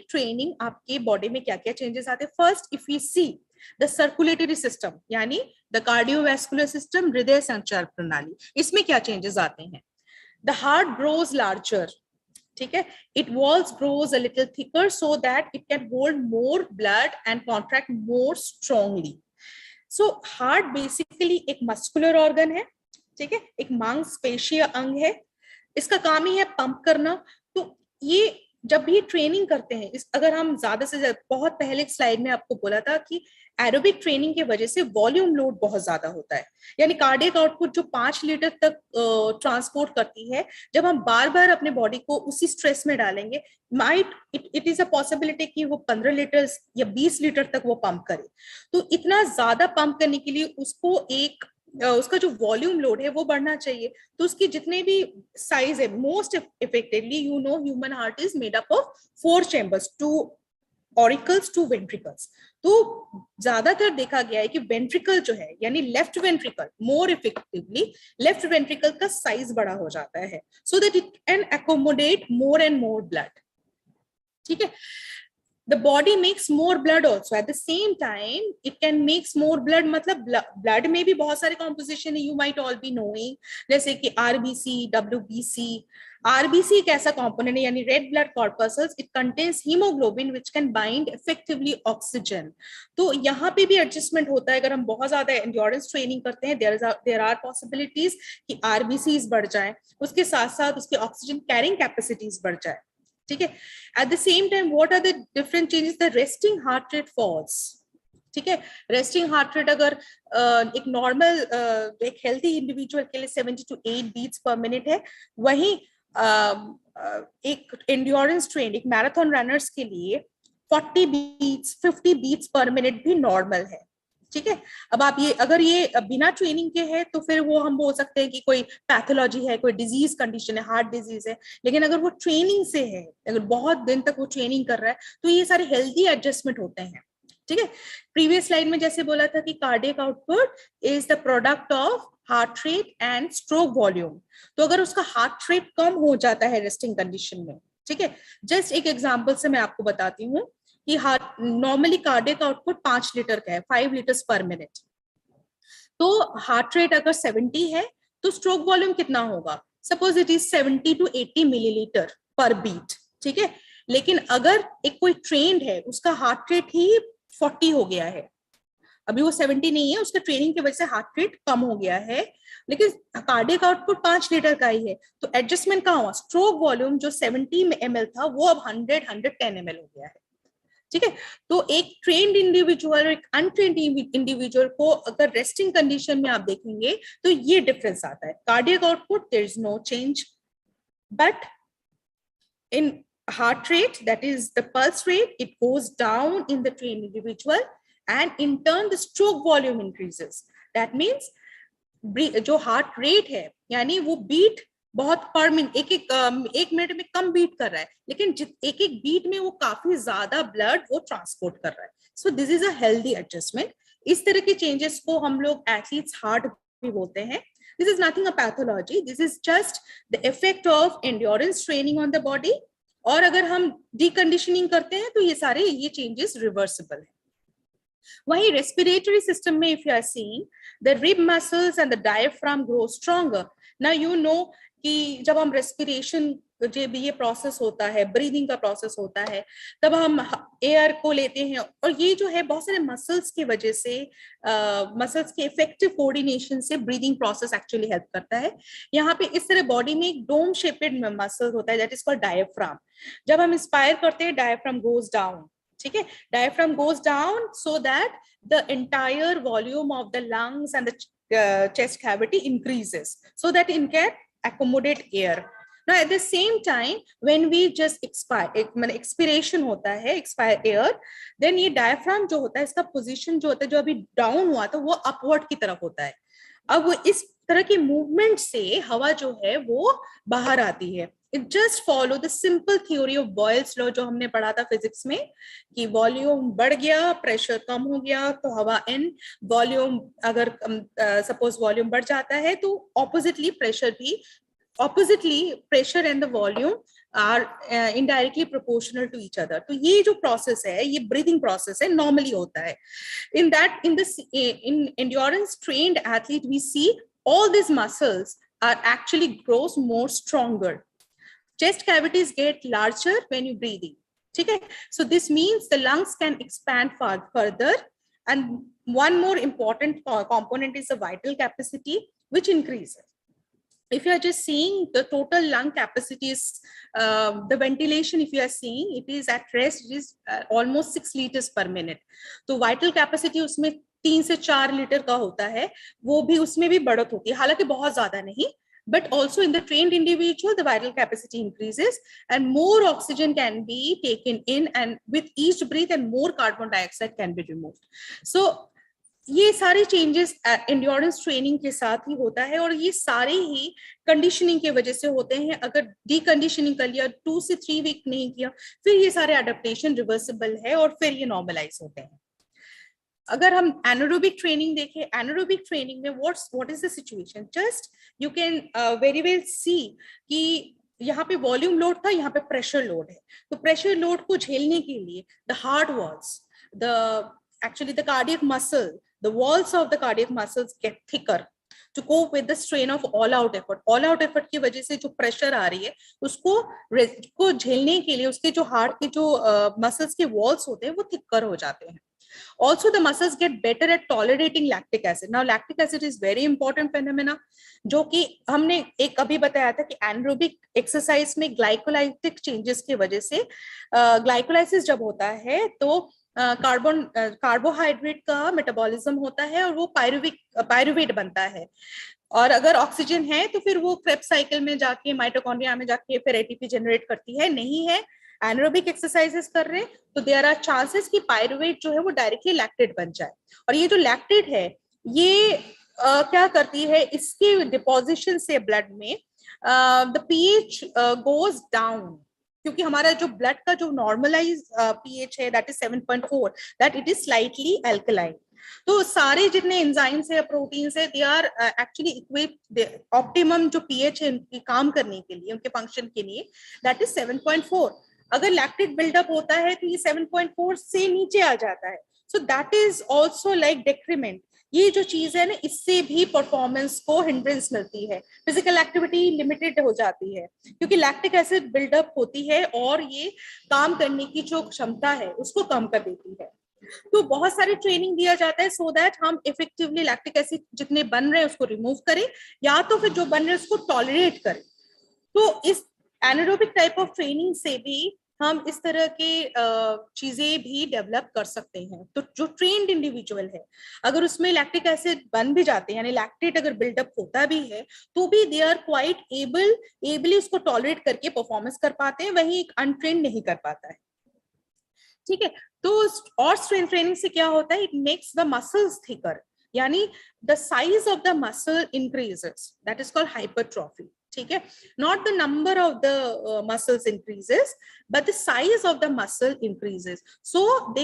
training आपके बॉडी में क्या क्या चेंजेस आते हैं? First, if you see the circulatory system यानी द कार्डियोवैस्कुलर सिस्टम, हृदय संचार प्रणाली, इसमें क्या चेंजेस आते हैं? द हार्ट ग्रोज लार्जर, ठीक है, it walls grows a little thicker so that it can hold more blood and contract more strongly. So heart basically एक मस्कुलर ऑर्गन है, ठीक है, एक मांसपेशीय अंग है, इसका काम ही है पंप करना। तो ये जब भी ट्रेनिंग करते हैं, अगर हम ज्यादा से ज्यादा, बहुत पहले स्लाइड में आपको बोला था कि एरोबिक ट्रेनिंग की वजह से वॉल्यूम लोड बहुत ज्यादा होता है, यानी कार्डियक आउटपुट जो 5 लीटर तक ट्रांसपोर्ट करती है, जब हम बार बार अपने बॉडी को उसी स्ट्रेस में डालेंगे, इट इज अ पॉसिबिलिटी कि वो 15 लीटर या 20 लीटर तक वो पंप करे। तो इतना ज्यादा पंप करने के लिए उसका जो वॉल्यूम लोड है वो बढ़ना चाहिए। तो उसके जितने भी साइज है, most effectively human heart is made up of 4 chambers, 2 auricles two ventricles. तो ज्यादातर देखा गया है कि वेंट्रिकल जो है यानी left ventricle more effectively left ventricle का साइज बड़ा हो जाता है so that it can accommodate more and more blood. ठीक है, the body makes more blood also at the same time it can makes more blood मतलब blood में भी बहुत सारे composition है, you might all be knowing, जैसे कि RBC, WBC। RBC एक ऐसा component है यानी red blood corpuscles, it contains hemoglobin which can bind effectively oxygen। तो यहाँ पे भी adjustment होता है, अगर हम बहुत ज्यादा endurance training करते हैं there are possibilities कि RBCs बढ़ जाए, उसके साथ साथ उसके oxygen carrying capacities बढ़ जाए। ठीक है, at the same time what are the different changes, the resting heart rate falls. ठीक है, रेस्टिंग हार्ट रेट अगर एक नॉर्मल एक हेल्थी इंडिविजुअल के लिए 70 to 8 बीट्स पर मिनट है, वहीं एक एंड्योरेंस ट्रेन एक मैराथन रनर्स के लिए 40 बीट्स 50 बीट्स पर मिनट भी नॉर्मल है। ठीक है, अब आप ये अगर ये बिना ट्रेनिंग के है तो फिर वो हम बोल सकते हैं कि कोई पैथोलॉजी है, कोई डिजीज कंडीशन है, हार्ट डिजीज है। लेकिन अगर वो ट्रेनिंग से है, अगर बहुत दिन तक वो ट्रेनिंग कर रहा है, तो ये सारे हेल्दी एडजस्टमेंट होते हैं। ठीक है, प्रीवियस स्लाइड में जैसे बोला था कि cardiac output is the product of heart rate and stroke volume. तो अगर उसका हार्ट रेट कम हो जाता है रेस्टिंग कंडीशन में, ठीक है, जस्ट एक एग्जांपल से मैं आपको बताती हूँ कि heart normally cardiac output 5 litre का है, 5 लीटर्स पर मिनट। तो हार्ट रेट अगर 70 है तो स्ट्रोक वॉल्यूम कितना होगा, suppose it is 70 to 80 millilitre per beat. ठीक है, लेकिन अगर एक कोई ट्रेंड है उसका हार्ट रेट ही 40 हो गया है, अभी वो 70 नहीं है, उसका ट्रेनिंग की वजह से हार्ट रेट कम हो गया है, लेकिन कार्डियक आउटपुट 5 लीटर का ही है, तो एडजस्टमेंट कहाँ हुआ, स्ट्रोक वॉल्यूम जो 70 ml था वो अब 110 ml हो गया है। ठीक है, तो एक ट्रेन्ड इंडिविजुअल और एक अनट्रेन्ड इंडिविजुअल को अगर रेस्टिंग कंडीशन में आप देखेंगे तो ये डिफरेंस आता है। Cardiac output there is no change, but in heart rate, that is the pulse rate, it goes down in the trained individual, and in turn the stroke volume increases. That means जो heart rate है यानी वो beat बहुत पर minute एक minute में कम beat कर रहा है, लेकिन एक एक बीट में वो काफी ज्यादा ब्लड वो ट्रांसपोर्ट कर रहा है। So this is a healthy adjustment. इस तरह के चेंजेस को हम लोग एथलीट्स हार्ट भी बोलते हैं। This is nothing a pathology, this is just the effect of endurance training on the body. और अगर हम डीकंडीशनिंग करते हैं तो ये सारे ये चेंजेस रिवर्सिबल है। वहीं रेस्पिरेटरी सिस्टम में if you are seeing the rib muscles and the diaphragm grow stronger. Now you know कि जब हम रेस्पिरेशन जब ये प्रोसेस होता है, ब्रीदिंग का प्रोसेस होता है, तब हम एयर को लेते हैं और ये जो है बहुत सारे मसल्स की वजह से मसल्स के इफेक्टिव कोऑर्डिनेशन से ब्रीदिंग प्रोसेस एक्चुअली हेल्प करता है। यहाँ पे इस तरह बॉडी में एक डोम शेपेड मसल होता है दैट इज कॉल्ड डायफ्राम। जब हम इंस्पायर करते हैं डायफ्राम गोज डाउन, ठीक है, diaphragm goes down so that the entire volume of the lungs and the chest cavity increases so that it can accommodate air. Now at the same time when we just expire expiration होता है, expire air, then ये diaphragm जो होता है इसका position जो होता है जो अभी down हुआ था वो upward की तरफ होता है। अब इस तरह की मूवमेंट से हवा जो है वो बाहर आती है। It just follow the simple theory of Boyle's law जो हमने पढ़ा था फिजिक्स में कि वॉल्यूम बढ़ गया प्रेशर कम हो गया तो हवा इन, वॉल्यूम अगर सपोज वॉल्यूम बढ़ जाता है तो oppositely pressure and the volume are indirectly proportional to each other. तो ये जो प्रोसेस है ये ब्रीदिंग प्रोसेस है, नॉर्मली होता है। in endurance trained athlete we see all these muscles are actually grows more stronger. Chest cavities get larger when you breathing. ठीक है, so this means the lungs can expand further, and one more important component is the vital capacity which increases. If you are just seeing the total lung capacity is the ventilation, if you are seeing it is at rest, it is almost 6 liters per minute. तो vital capacity उसमें 3 से 4 litre का होता है, वो भी उसमें भी बढ़त होती है, हालांकि बहुत ज्यादा नहीं, but also in the trained individual the vital capacity increases and more oxygen can be taken in, and with each breath and more carbon dioxide can be removed. So ये सारे चेंजेस एंड्योरेंस ट्रेनिंग के साथ ही होता है, और ये सारे ही conditioning की वजह से होते हैं। अगर डीकंडीशनिंग कर लिया, 2 से 3 वीक नहीं किया, फिर ये सारे एडेप्टेशन रिवर्सिबल है और फिर ये नॉर्मलाइज होते हैं। अगर हम एनारोबिक ट्रेनिंग देखें, एनारोबिक ट्रेनिंग में what is the situation, just you can very well see कि यहाँ पे वॉल्यूम लोड था, यहाँ पे प्रेशर लोड है। तो प्रेशर लोड को झेलने के लिए the heart walls, actually the cardiac muscle, the walls of the cardiac muscles get thicker to cope with the strain of all out effort. All out effort की वजह से जो प्रेशर आ रही है उसको झेलने के लिए उसके जो हार्ट के जो मसल्स के वॉल्स होते हैं वो थिकर हो जाते हैं. Also the muscles get better at tolerating lactic acid. Now lactic acid is very important phenomena, जो कि हमने एक अभी बताया था कि एनारोबिक एक्सरसाइज में ग्लाइकोलाइटिक चेंजेस की वजह से ग्लाइकोलाइसिस जब होता है तो कार्बोहाइड्रेट का मेटाबॉलिज्म होता है और वो पायरुवेट बनता है, और अगर ऑक्सीजन है तो फिर वो क्रेब्स साइकिल में जाके माइटोकॉन्ड्रिया में जाके फिर एटीपी जनरेट करती है. नहीं है, एनारोबिक एक्सरसाइजेस कर रहे हैं तो देयर आर चांसेस कि पायरुवेट जो है वो डायरेक्टली लैक्टेट बन जाए. और ये जो लैक्टेट है ये क्या करती है, इसके डिपोजिशन से ब्लड में द पीएच गोज डाउन, क्योंकि हमारा जो ब्लड का जो नॉर्मलाइज पीएच है that is 7.4, that it is slightly alkaline. तो सारे जितने एंजाइम्स है, प्रोटीन्स है, they are actually equipped, optimum जो पीएच है उनके काम करने के लिए, उनके फंक्शन के लिए, दैट इज 7.4. अगर लैक्टेट बिल्डअप होता है तो ये 7.4 से नीचे आ जाता है. So that is also like decrement. ये जो चीज है ना, इससे भी परफॉर्मेंस को हिंड्रेंस मिलती है, फिजिकल एक्टिविटी लिमिटेड हो जाती है क्योंकि लैक्टिक एसिड बिल्डअप होती है और ये काम करने की जो क्षमता है उसको कम कर देती है. तो बहुत सारे ट्रेनिंग दिया जाता है सो दैट हम इफेक्टिवली लैक्टिक एसिड जितने बन रहे हैं उसको रिमूव करें, या तो फिर जो बन रहे हैं उसको टॉलरेट करें. तो इस एनारोबिक टाइप ऑफ ट्रेनिंग से भी हम इस तरह के चीजें भी डेवलप कर सकते हैं. तो जो ट्रेन्ड इंडिविजुअल है, अगर उसमें लैक्टिक एसिड बन भी जाते हैं, यानी लैक्टेट अगर बिल्डअप होता भी है, तो भी दे आर क्वाइट एबली उसको टॉलरेट करके परफॉर्मेंस कर पाते हैं, वहीं एक अनट्रेंड नहीं कर पाता है. ठीक है. तो और स्ट्रेंथ ट्रेनिंग से क्या होता है, it makes the muscles thicker, यानी the size of the muscle increases, that is called hypertrophy. ठीक है. Not the number of the muscles increases but the size of the muscle increases, so they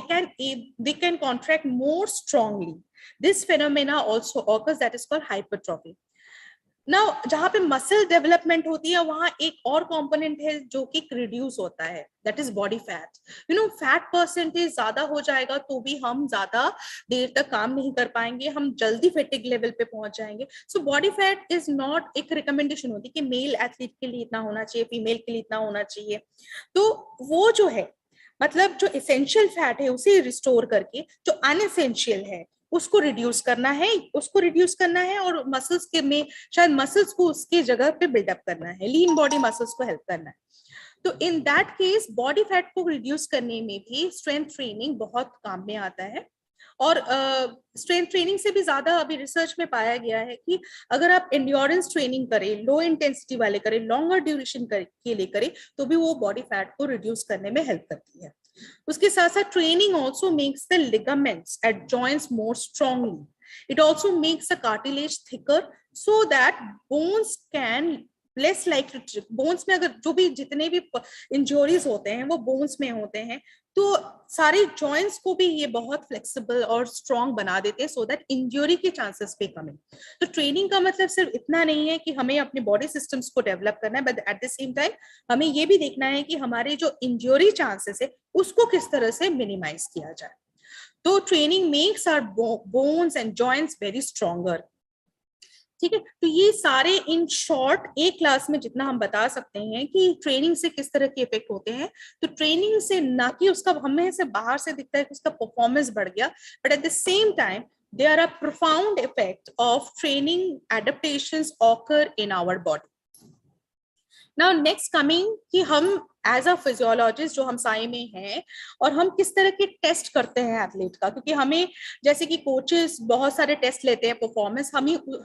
can contract more strongly. This phenomena also occurs, that is called hypertrophy. Now जहां पे muscle development होती है वहां एक और component है जो कि रिड्यूस होता है, that is body fat. You know, fat percentage ज्यादा हो जाएगा तो भी हम ज्यादा देर तक काम नहीं कर पाएंगे, हम जल्दी फैटिग लेवल पे पहुंच जाएंगे. So body fat is not एक रिकमेंडेशन होती कि मेल एथलीट के लिए इतना होना चाहिए, फीमेल के लिए इतना होना चाहिए. तो वो जो है, मतलब जो एसेंशियल फैट है उसे रिस्टोर करके जो अनएसेंशियल है उसको रिड्यूस करना है और मसल्स के में शायद मसल्स को उसके जगह पे बिल्डअप करना है, लीन बॉडी मसल्स को हेल्प करना है. तो in that case body fat को रिड्यूस करने में भी स्ट्रेंथ ट्रेनिंग बहुत काम में आता है. और स्ट्रेंथ ट्रेनिंग से भी ज्यादा अभी रिसर्च में पाया गया है कि अगर आप एंड्योरेंस ट्रेनिंग करें, लो इंटेंसिटी वाले करें, लॉन्गर ड्यूरेशन के लिए करें, तो भी वो बॉडी फैट को रिड्यूस करने में हेल्प करती है. उसके साथ साथ training also makes the ligaments at joints more strongly. It also makes the cartilage thicker so that bones can less like bones में अगर जो भी जितने भी इंजरीज होते हैं वो बोन्स में होते हैं, तो सारे जॉइंट्स को भी ये बहुत फ्लेक्सिबल और स्ट्रॉन्ग बना देते हैं सो दैट इंजरी के चांसेस भी कम है. तो ट्रेनिंग का मतलब सिर्फ इतना नहीं है कि हमें अपने बॉडी सिस्टम्स को डेवलप करना है, but at the same time हमें ये भी देखना है कि हमारे जो इंजरी चांसेस है उसको किस तरह से मिनिमाइज किया जाए. तो training makes our bones and joints very stronger. ठीक है. तो ये सारे इन शॉर्ट एक क्लास में जितना हम बता सकते हैं कि ट्रेनिंग से किस तरह के इफेक्ट होते हैं. तो ट्रेनिंग से ना कि उसका हमें से बाहर से दिखता है कि उसका परफॉर्मेंस बढ़ गया, but at the same time there are profound effect of training adaptations occur in our body. Now next coming कि हम एज अ फिजियोलॉजिस्ट जो हम साई में हैं और हम किस तरह के टेस्ट करते हैं एथलीट का, क्योंकि हमें जैसे कि कोचेस बहुत सारे टेस्ट लेते हैं परफॉर्मेंस,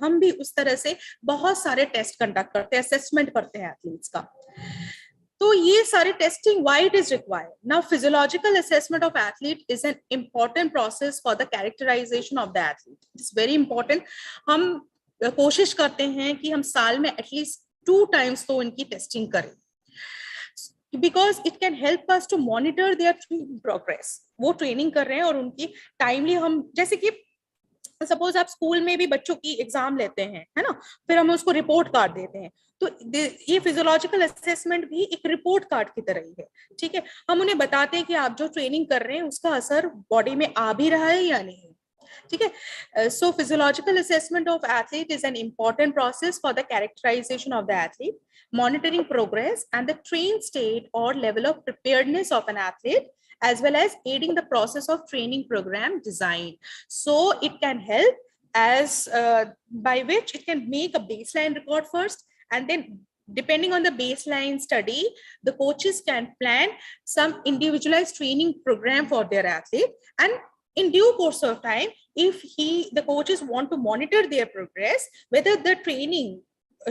हम भी उस तरह से बहुत सारे टेस्ट कंडक्ट करते हैं, असेसमेंट करते हैं एथलीट्स का. तो ये सारे testing, why it is required? Now, physiological assessment of athlete is an important process for the characterization of the athlete. It's very important. हम कोशिश करते हैं कि हम साल में at least 2 times तो इनकी testing करें, because it can help us to monitor their training progress. वो training कर रहे हैं और उनकी timely, हम जैसे कि सपोज आप स्कूल में भी बच्चों की एग्जाम लेते हैं, है ना, फिर हम उसको रिपोर्ट कार्ड देते हैं, तो ये फिजियोलॉजिकल असेसमेंट भी एक रिपोर्ट कार्ड की तरह ही है, ठीक है। हम उन्हें बताते हैं कि आप जो ट्रेनिंग कर रहे हैं उसका असर बॉडी में आ भी रहा है या नहीं, ठीक है। So physiological assessment of athlete is an important process for the characterization of the athlete, monitoring progress and the train state or level of preparedness of an athlete, as well as aiding the process of training program design. So it can help as by which it can make a baseline record first, and then depending on the baseline study, the coaches can plan some individualized training program for their athlete, and in due course of time, if the coaches want to monitor their progress, whether the training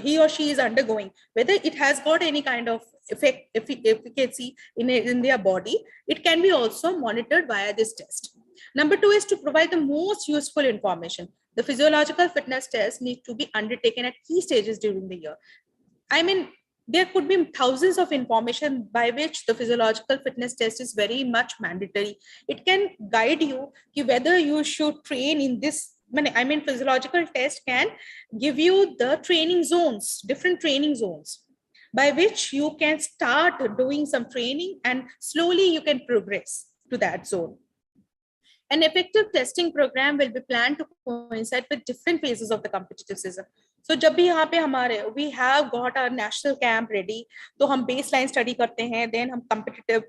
he or she is undergoing, whether it has got any kind of efficacy in their body, it can be also monitored via this test. Number 2 is to provide the most useful information. The physiological fitness test needs to be undertaken at key stages during the year. I mean, there could be thousands of information by which the physiological fitness test is very much mandatory. It can guide you whether you should train in this. I mean, physiological test can give you the training zones, different training zones, by which you can start doing some training and slowly you can progress to that zone. An effective testing program will be planned to coincide with different phases of the competitive season. So जब भी यहाँ पे हमारे we have got our national camp ready, तो हम baseline study करते हैं, then हम competitive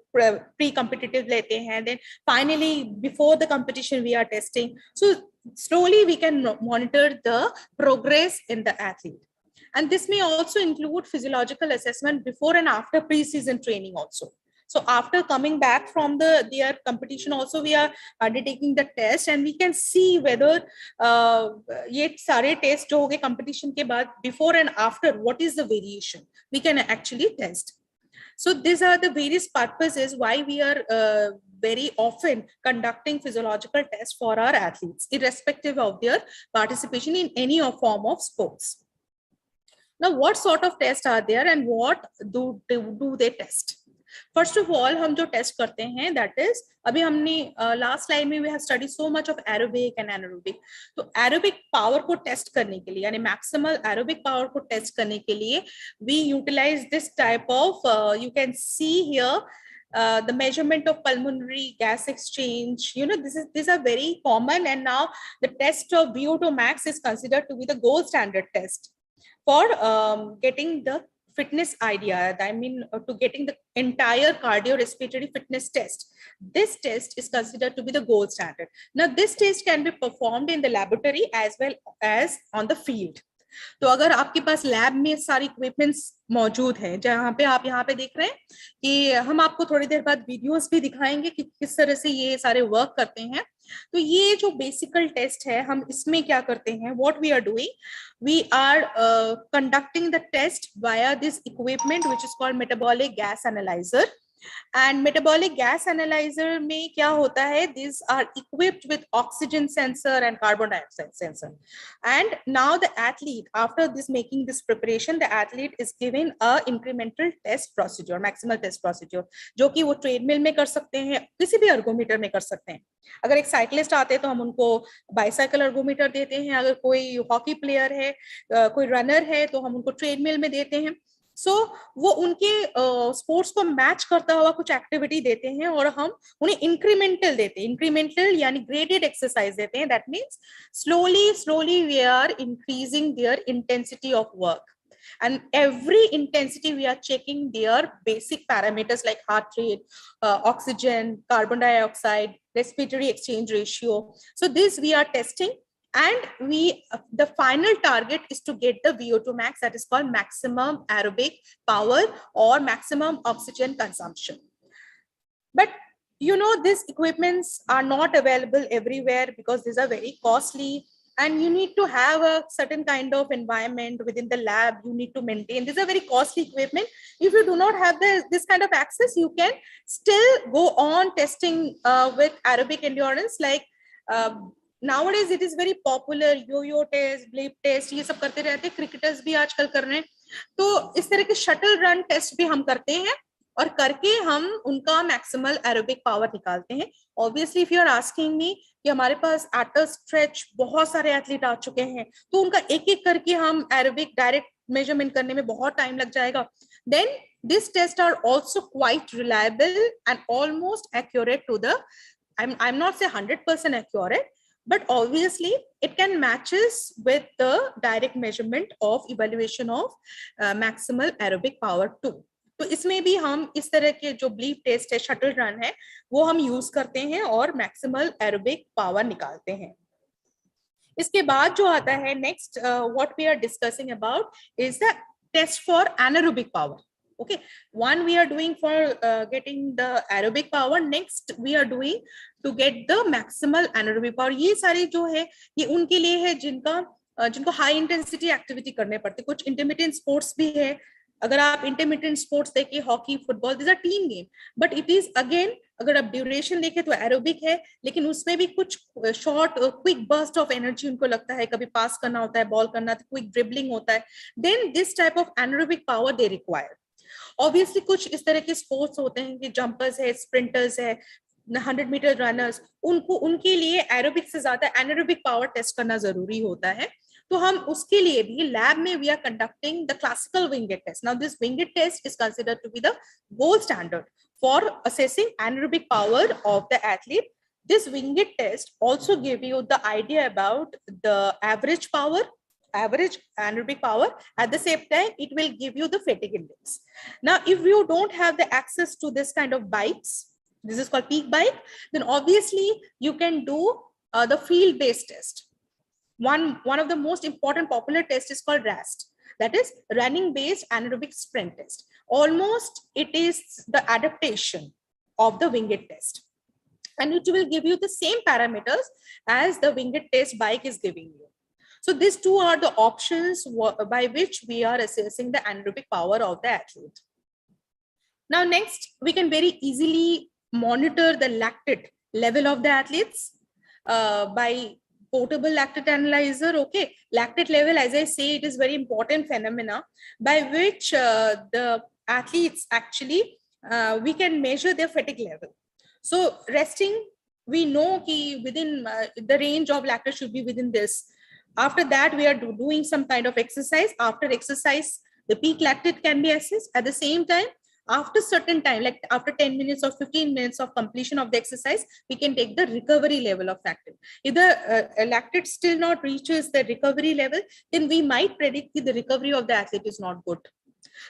pre-competitive लेते हैं, then finally before the competition we are testing. So slowly we can monitor the progress in the athlete. And this may also include physiological assessment before and after pre-season training also. So after coming back from their competition also, we are undertaking the test, and we can see whether ये सारे test जो हो गए competition के बाद, before and after, what is the variation we can actually test. So these are the various purposes why we are very often conducting physiological tests for our athletes, irrespective of their participation in any form of sports. Now, what sort of tests are there and what do they test? First of all, हम जो test करते हैं, that is, अभी हमने last slide में we have studied so much of aerobic and anaerobic. तो aerobic power को test करने के लिए, यानी maximal aerobic power को टेस्ट करने के लिए, we utilize this type of, you can see here, the measurement of pulmonary gas exchange. You know, these are very common, and now the test of VO2 max is considered to be the gold standard test for getting the fitness idea. I mean, to getting the entire cardiorespiratory fitness test. This test is considered to be the gold standard. Now, this test can be performed in the laboratory as well as on the field. तो अगर आपके पास lab में सारी equipments मौजूद हैं, जहाँ पे आप यहाँ पे देख रहे हैं कि हम आपको थोड़ी देर बाद वीडियोस भी दिखाएंगे कि किस तरह से ये सारे वर्क करते हैं। तो ये जो बेसिकल टेस्ट है, हम इसमें क्या करते हैं, what we are doing, we are conducting the test via this equipment which is called metabolic gas analyser. And metabolic gas analyzer में क्या होता है, these are equipped with oxygen sensor and carbon dioxide sensor. And now the athlete, after this making this preparation, the athlete is given a incremental test procedure, maximal test procedure, जो कि वो treadmill में कर सकते हैं, किसी भी ergometer में कर सकते हैं. अगर एक साइक्लिस्ट आते हैं तो हम उनको बाइसाइकिल अर्गोमीटर देते हैं, अगर कोई हॉकी प्लेयर है, कोई रनर है, तो हम उनको ट्रेडमिल में देते हैं. सो वो उनके स्पोर्ट्स को मैच करता हुआ कुछ एक्टिविटी देते हैं और हम उन्हें इंक्रीमेंटल देते हैं, इंक्रीमेंटल यानी ग्रेडेड एक्सरसाइज देते हैं. That means slowly we are increasing their intensity of work, and every intensity we are checking their basic parameters like heart rate, oxygen, carbon dioxide, respiratory exchange ratio. So this we are testing. And the final target is to get the VO2 max, that is called maximum aerobic power or maximum oxygen consumption. But you know, these equipments are not available everywhere because these are very costly, and you need to have a certain kind of environment within the lab. You need to maintain. These are very costly equipment. If you do not have this kind of access, you can still go on testing with aerobic endurance. Like nowadays it is very popular, yo-yo test, blip test, ये सब करते रहते हैं, cricketers भी आजकल कर रहे हैं. तो इस तरह के शटल रन टेस्ट भी हम करते हैं और करके हम उनका मैक्सिमल एरोबिक पावर निकालते हैं. Obviously if you are asking me कि हमारे पास एट अ स्ट्रेच बहुत सारे एथलीट आ चुके हैं, तो उनका एक एक करके हम एरोबिक डायरेक्ट मेजरमेंट करने में बहुत टाइम लग जाएगा. Then this test are also quite reliable and almost accurate to the, I'm not say 100% accurate, but obviously it can matches with the direct measurement of evaluation of maximal aerobic power too. तो इसमें भी हम इस तरह के जो bleep test है, shuttle run है, वो हम यूज करते हैं और मैक्सिमल एरोबिक पावर निकालते हैं. इसके बाद जो आता है next, what we are discussing about is the test for anaerobic power. Okay, one we are doing for getting the aerobic power, next we are doing to get the maximal anaerobic power. ये सारे जो है ये उनके लिए है जिनको high intensity activity करने पड़ते. कुछ इंटरमिटेंट स्पोर्ट्स भी है. अगर आप इंटरमिटेंट स्पोर्ट्स देखिए, hockey, football, this are team game, but it is again, अगर आप ड्यूरेशन देखें तो एरोबिक है, लेकिन उसमें भी कुछ short quick burst of energy उनको लगता है, कभी पास करना होता है, बॉल करना, तो क्विक ड्रिबलिंग होता है. Then this type of anaerobic power they require. Obviously कुछ इस तरह के स्पोर्ट्स होते हैं कि जंपर्स है, स्प्रिंटर्स है, 100 मीटर रनर्स, उनके लिए एरोबिक से ज्यादा एनारोबिक पावर टेस्ट करना जरूरी होता है. तो हम उसके लिए भी लैब में we are conducting the classical Wingate test. Now this Wingate test is considered to be the gold standard for assessing anaerobic power of the athlete. This winged test also give you the idea about the average anaerobic power. At the same time, it will give you the fatigue index. Now, if you don't have the access to this kind of bikes, this is called peak bike, then obviously you can do the field-based test. One of the most important popular tests is called RAST. That is running-based anaerobic sprint test. Almost it is the adaptation of the winged test. And it will give you the same parameters as the winged test bike is giving you. So these two are the options by which we are assessing the anaerobic power of the athlete. Now next, we can very easily monitor the lactate level of the athletes by portable lactate analyzer. Okay, lactate level, as I say, it is very important phenomena by which the athletes actually, we can measure their fatigue level. So resting, we know that within the range of lactate should be within this. After that, we are doing some kind of exercise. After exercise, the peak lactate can be assessed. At the same time, after certain time, like after 10 minutes or 15 minutes of completion of the exercise, we can take the recovery level of lactate. If the lactate still not reaches the recovery level, then we might predict that the recovery of the athlete is not good.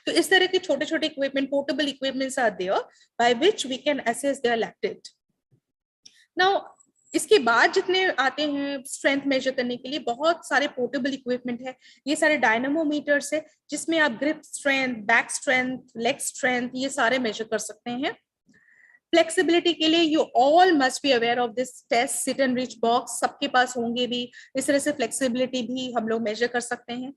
So इस तरह के छोटे छोटे equipment, portable equipments are there by which we can assess their lactate. Now इसके बाद जितने आते हैं स्ट्रेंथ मेजर करने के लिए, बहुत सारे पोर्टेबल इक्विपमेंट है. ये सारे डायनामोमीटर्स है जिसमें आप grip strength, back strength, leg strength, ये सारे मेजर कर सकते हैं. फ्लेक्सिबिलिटी के लिए you all must be aware of this test. Sit and reach box सबके पास होंगे भी. इस तरह से फ्लेक्सिबिलिटी भी हम लोग मेजर कर सकते हैं.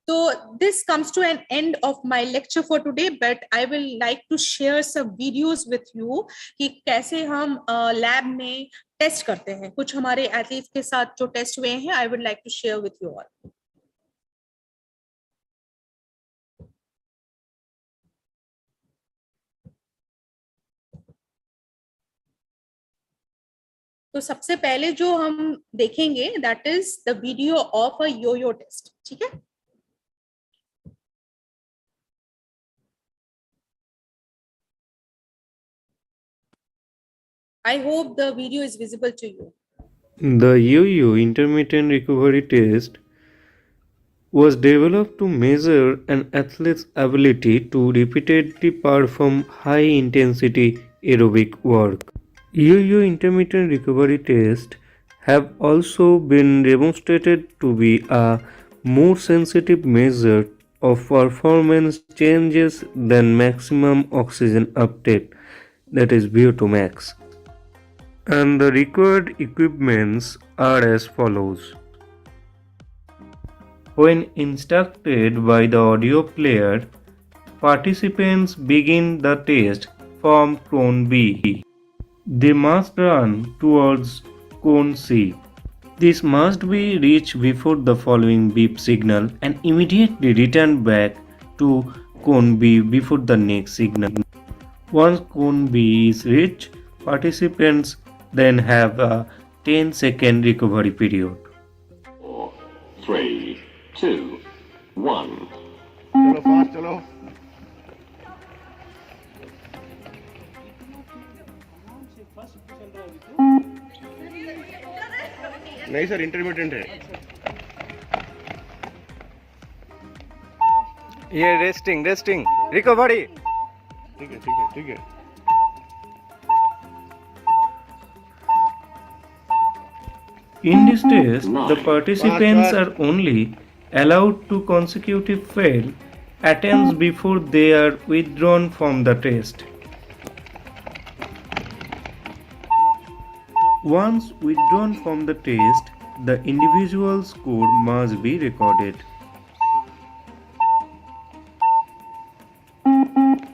So this comes to an end of my lecture for today, but I will like to share some videos with you कि कैसे हम lab में टेस्ट करते हैं. कुछ हमारे एथलीट्स के साथ जो टेस्ट हुए हैं, I would like to share with you all. तो सबसे पहले जो हम देखेंगे that is the video of a yo-yo test. ठीक है. I hope the video is visible to you. The yo-yo intermittent recovery test was developed to measure an athlete's ability to repeatedly perform high-intensity aerobic work. Yo-yo intermittent recovery tests have also been demonstrated to be a more sensitive measure of performance changes than maximum oxygen uptake, that is VO2 max. And the required equipments are as follows. When instructed by the audio player, participants begin the test from cone B. They must run towards cone C. This must be reached before the following beep signal and immediately return back to cone B before the next signal. Once cone B is reached, participants then have a 10-second recovery period. 4, 3, 2, 1. चलो fast चलो नहीं sir intermediate है ये resting recovery ठीक है ठीक है ठीक है In this test, the participants are only allowed to consecutive fail attempts before they are withdrawn from the test. Once withdrawn from the test, the individual score must be recorded.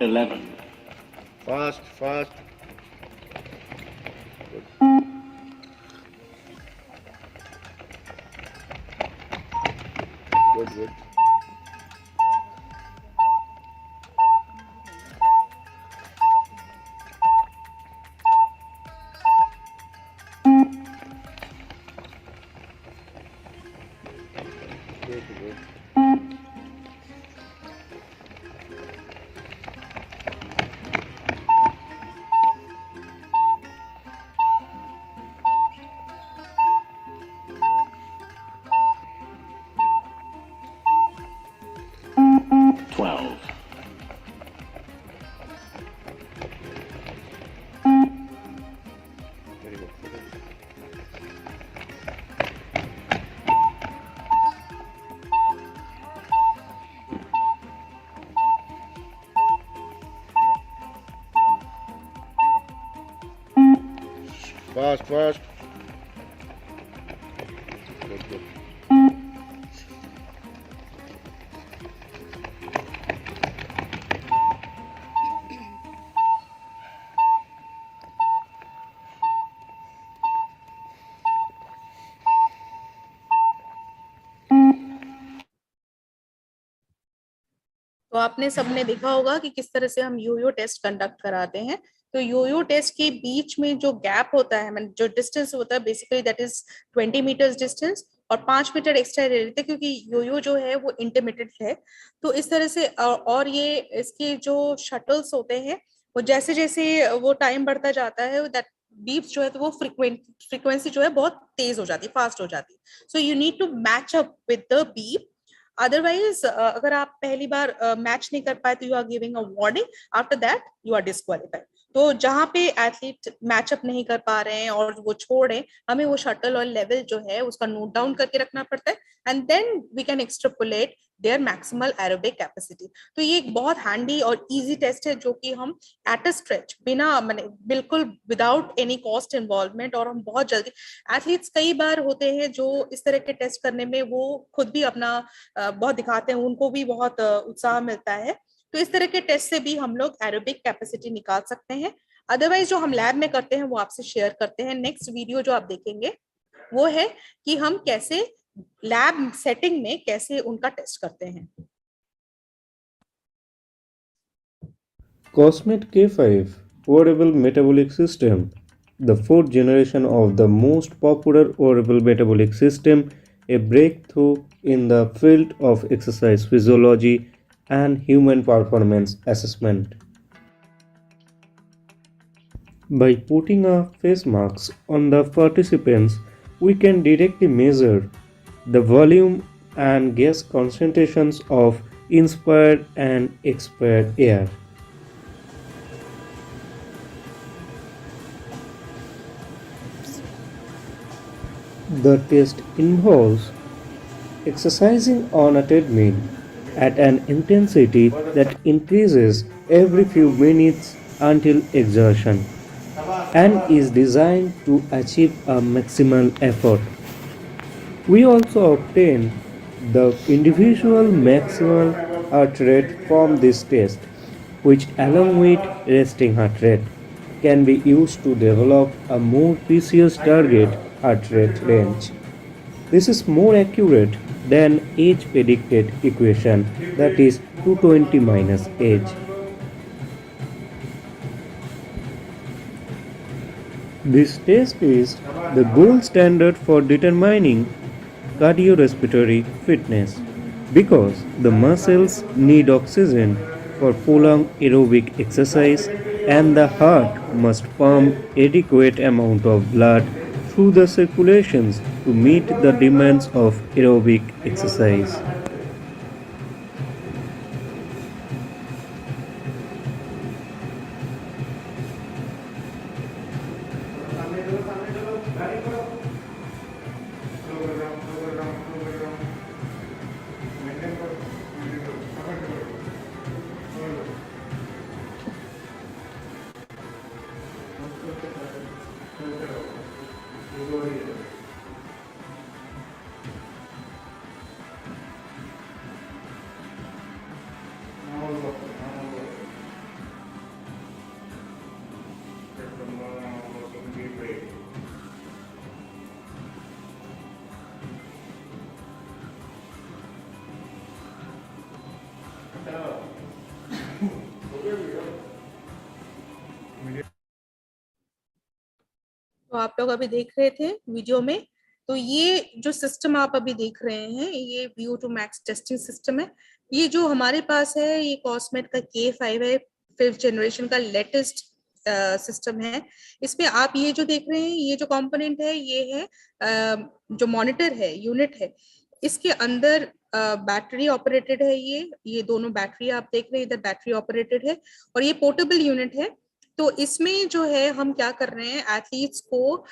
11. Fast fast good good fast fast good good तो आपने सबने देखा होगा कि किस तरह से हम योयो टेस्ट कंडक्ट कराते हैं। तो योयो टेस्ट के बीच में जो गैप होता है, मतलब जो डिस्टेंस होता है, basically that is 20 metres distance, और 5 मीटर एक्स्ट्रा ले लेते हैं क्योंकि योयो जो है वो इंटरमिटेंट है। तो इस तरह से और ये इसके जो शटल्स होते हैं वो जैसे जैसे वो टाइम बढ़ता जाता है, दैट बीप्स जो है तो वो फ्रीक्वेंसी जो है बहुत तेज हो जाती है, फास्ट हो जाती है। So you need to match up with the beep. Otherwise अगर आप पहली बार मैच नहीं कर पाए तो you are giving a warning, after that you are disqualified. तो जहां पे एथलीट मैचअप नहीं कर पा रहे हैं और वो छोड़ रहे हैं, हमें वो शटल और लेवल जो है उसका नोट डाउन करके रखना पड़ता है, and then we can extrapolate their maximal aerobic capacity. तो ये एक बहुत हैंडी और इजी टेस्ट है जो कि हम एट अ स्ट्रेच, बिना माने बिल्कुल विदाउट एनी कॉस्ट इन्वॉल्वमेंट, और हम बहुत जल्दी, एथलीट्स कई बार होते हैं जो इस तरह के टेस्ट करने में वो खुद भी अपना बहुत दिखाते हैं, उनको भी बहुत उत्साह मिलता है। तो इस तरह के टेस्ट से भी हम लोग एरोबिक कैपेसिटी निकाल सकते हैं। अदरवाइज जो हम लैब में करते हैं वो आपसे शेयर करते हैं। नेक्स्ट वीडियो जो आप देखेंगे वो है कि हम कैसे लैब सेटिंग में कैसे उनका टेस्ट करते हैं। Cosmet K5 Wearable Metabolic System, the fourth generation of the most popular wearable metabolic system, a breakthrough in the field of exercise physiology and human performance assessment. By putting a face mask on the participants, we can directly measure the volume and gas concentrations of inspired and expired air. The test involves exercising on a treadmill at an intensity that increases every few minutes until exhaustion and is designed to achieve a maximal effort. We also obtain The individual maximal heart rate from this test, which along with resting heart rate, can be used to develop a more precise target heart rate range. This is more accurate than age predicted equation, that is 220 minus age. This test is the gold standard for determining cardiorespiratory fitness because the muscles need oxygen for prolonged aerobic exercise and the heart must pump adequate amount of blood through the circulations to meet the demands of aerobic exercise. तो आप लोग अभी देख रहे थे video में, तो ये जो सिस्टम आप अभी देख रहे हैं ये VO2 मैक्स टेस्टिंग सिस्टम है। ये जो हमारे पास है ये कॉस्मेट का K5 है, 5th जनरेशन का लेटेस्ट सिस्टम है। इसमें आप ये जो देख रहे हैं ये जो कंपोनेंट है ये है जो मॉनिटर है, यूनिट है, इसके अंदर बैटरी ऑपरेटेड है। ये दोनों बैटरी आप देख रहे हैं इधर बैटरी ऑपरेटेड है और ये पोर्टेबल यूनिट है। तो इसमें जो है हम क्या कर रहे हैं एथलीट्स को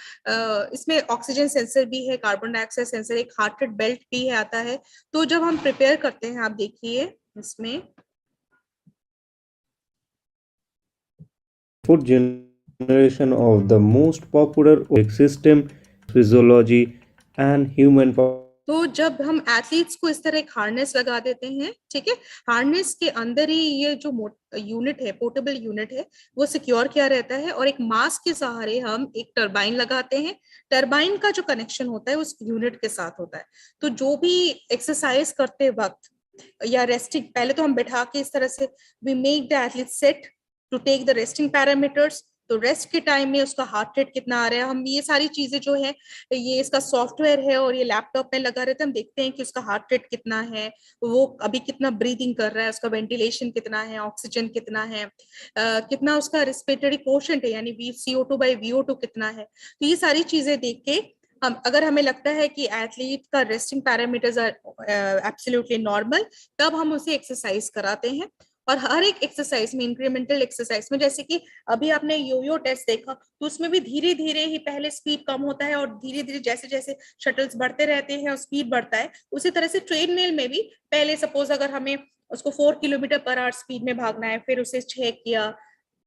इसमें ऑक्सीजन सेंसर भी है, कार्बन डाइऑक्साइड सेंसर, एक हार्ट रेट बेल्ट भी है आता है। तो जब हम प्रिपेयर करते हैं आप देखिए इसमें Fourth generation of the most popular system, physiology and human. तो जब हम एथलीट्स को इस तरह एक हार्नेस लगा देते हैं, ठीक है, हार्नेस के अंदर ही ये जो यूनिट है, पोर्टेबल यूनिट है, वो सिक्योर किया रहता है और एक मास्क के सहारे हम एक टरबाइन लगाते हैं। टरबाइन का जो कनेक्शन होता है उस यूनिट के साथ होता है। तो जो भी एक्सरसाइज करते वक्त या रेस्टिंग, पहले तो हम बैठा के इस तरह से we make the athlete set to take the resting parameters. तो रेस्ट के टाइम में उसका हार्ट रेट कितना आ रहा है, हम ये सारी चीजें जो है ये इसका सॉफ्टवेयर है और ये लैपटॉप में लगा रहता है। हम देखते हैं कि उसका हार्ट रेट कितना है, वो अभी कितना ब्रीदिंग कर रहा है, उसका वेंटिलेशन कितना है, ऑक्सीजन कितना है, कितना उसका रेस्पिरेटरी कोशेंट है यानी CO2/VO2 कितना है। तो ये सारी चीजें देख के हम, अगर हमें लगता है कि एथलीट का resting parameters are absolutely normal, तब हम उसे एक्सरसाइज कराते हैं। और हर एक एक्सरसाइज में, इंक्रीमेंटल एक्सरसाइज में, जैसे कि अभी आपने योयो टेस्ट देखा तो उसमें भी धीरे धीरे ही पहले स्पीड कम होता है और धीरे धीरे जैसे जैसे शटल्स बढ़ते रहते हैं और स्पीड बढ़ता है। उसी तरह से ट्रेडमिल में भी पहले सपोज अगर हमें उसको 4 किलोमीटर पर आवर स्पीड में भागना है, फिर उसे 6 किया,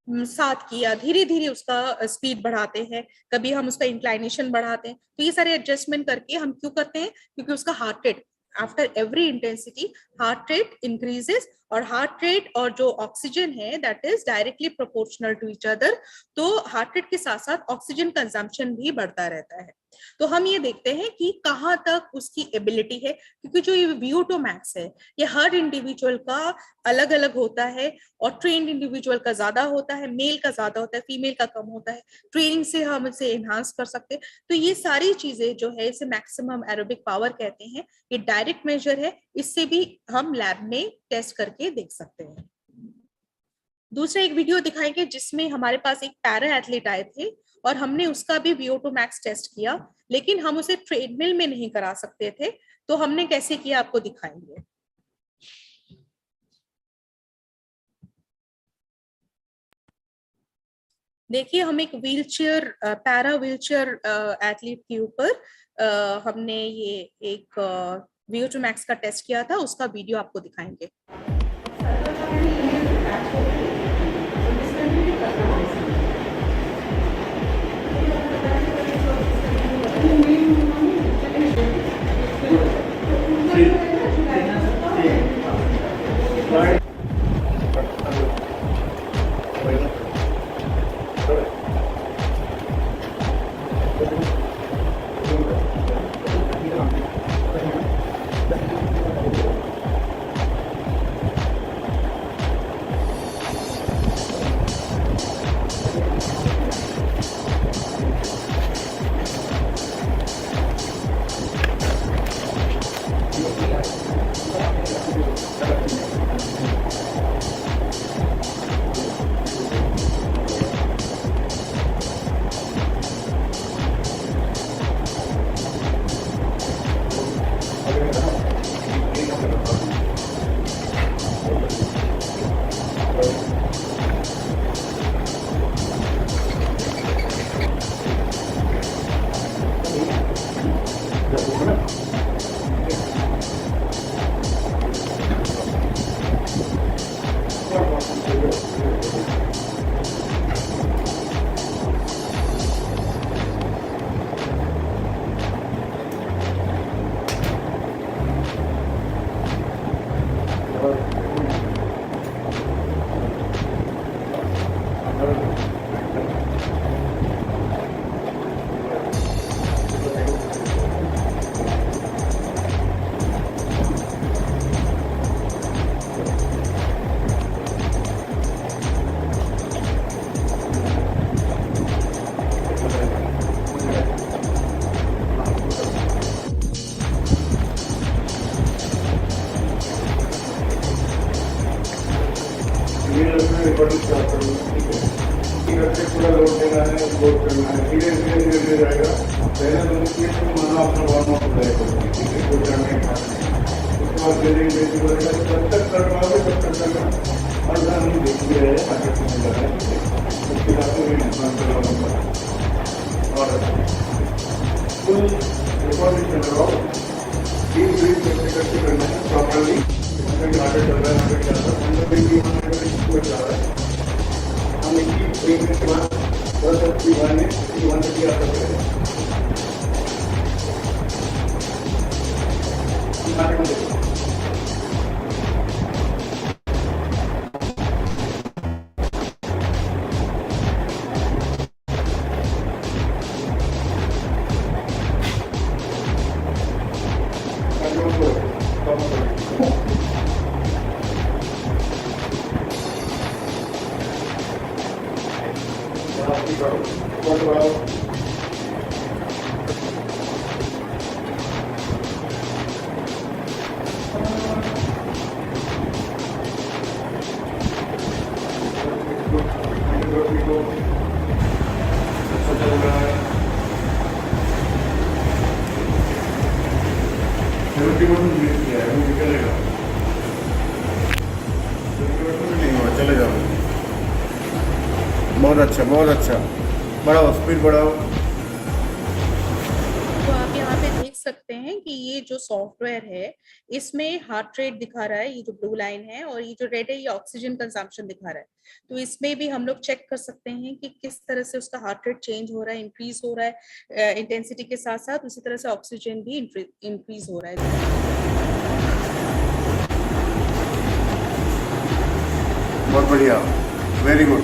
7 किया, धीरे धीरे उसका स्पीड बढ़ाते हैं, कभी हम उसका इंक्लाइनेशन बढ़ाते हैं। तो ये सारे एडजस्टमेंट करके हम क्यों करते हैं, क्योंकि उसका heart rate after every intensity heart rate increases और हार्ट रेट और जो ऑक्सीजन है that is directly proportional to each other. तो हार्ट रेट के साथ साथ ऑक्सीजन कंजम्पशन भी बढ़ता रहता है। तो हम ये देखते हैं कि कहाँ तक उसकी एबिलिटी है, क्योंकि जो ये VO2 मैक्स है ये हर इंडिविजुअल का अलग अलग होता है और ट्रेन्ड इंडिविजुअल का ज्यादा होता है, मेल का ज्यादा होता है, फीमेल का कम होता है। ट्रेनिंग से हम इसे एनहांस कर सकते हैं। तो ये सारी चीजें जो है इसे मैक्सिमम एरोबिक पावर कहते हैं। ये डायरेक्ट मेजर है, इससे भी हम लैब में टेस्ट करके देख सकते हैं। दूसरा एक वीडियो दिखाएंगे जिसमें हमारे पास एक पैरा एथलीट आए थे और हमने उसका भी VO2 मैक्स टेस्ट किया, लेकिन हम उसे ट्रेडमिल में नहीं करा सकते थे। तो हमने कैसे किया आपको दिखाएंगे। देखिए हम एक व्हीलचेयर, पैरा व्हीलचेयर एथलीट के ऊपर हमने ये एक VO2 मैक्स का टेस्ट किया था, उसका वीडियो आपको दिखाएंगे। पूरा लोड देना है, लोड करना है, धीरे धीरे धीरे धीरे जाएगा। पहले तो मुश्किल से माना अपना वार्म अप हो जाएगा, ठीक है, कोई चढ़ने का उसके बाद धीरे धीरे बोलेगा जब तक कर पाओगे तब तक करना। हर बार हम देखते रहे आगे चलने जा रहे हैं, ठीक है, उसके बाद भी नुकसान करवाऊंगा। और फुल रिकॉर्डिंग कर रहा हूँ, डीप ब्रीथ करते करते करना है प्रॉपरली। आगे चल रहा है, आगे चल रहा है, अंदर भी जा रहा है। हम एक मिनट के बाद 10 में 1 तक आ सकते हैं। चले जाओ, बहुत अच्छा, बहुत अच्छा, बढ़ाओ स्पीड बढ़ाओ। तो आप यहाँ पे देख सकते हैं कि ये जो सॉफ्टवेयर है इसमें हार्ट रेट दिखा रहा है, ये जो ब्लू लाइन है, और ये जो रेड है ये ऑक्सीजन कंजम्पशन दिखा रहा है। तो इसमें भी हम लोग चेक कर सकते हैं कि किस तरह से उसका हार्ट रेट चेंज हो रहा है, इंक्रीज हो रहा है इंटेंसिटी के साथ साथ, उसी तरह से ऑक्सीजन भी इंक्रीज हो रहा है। बहुत बढ़िया, वेरी गुड।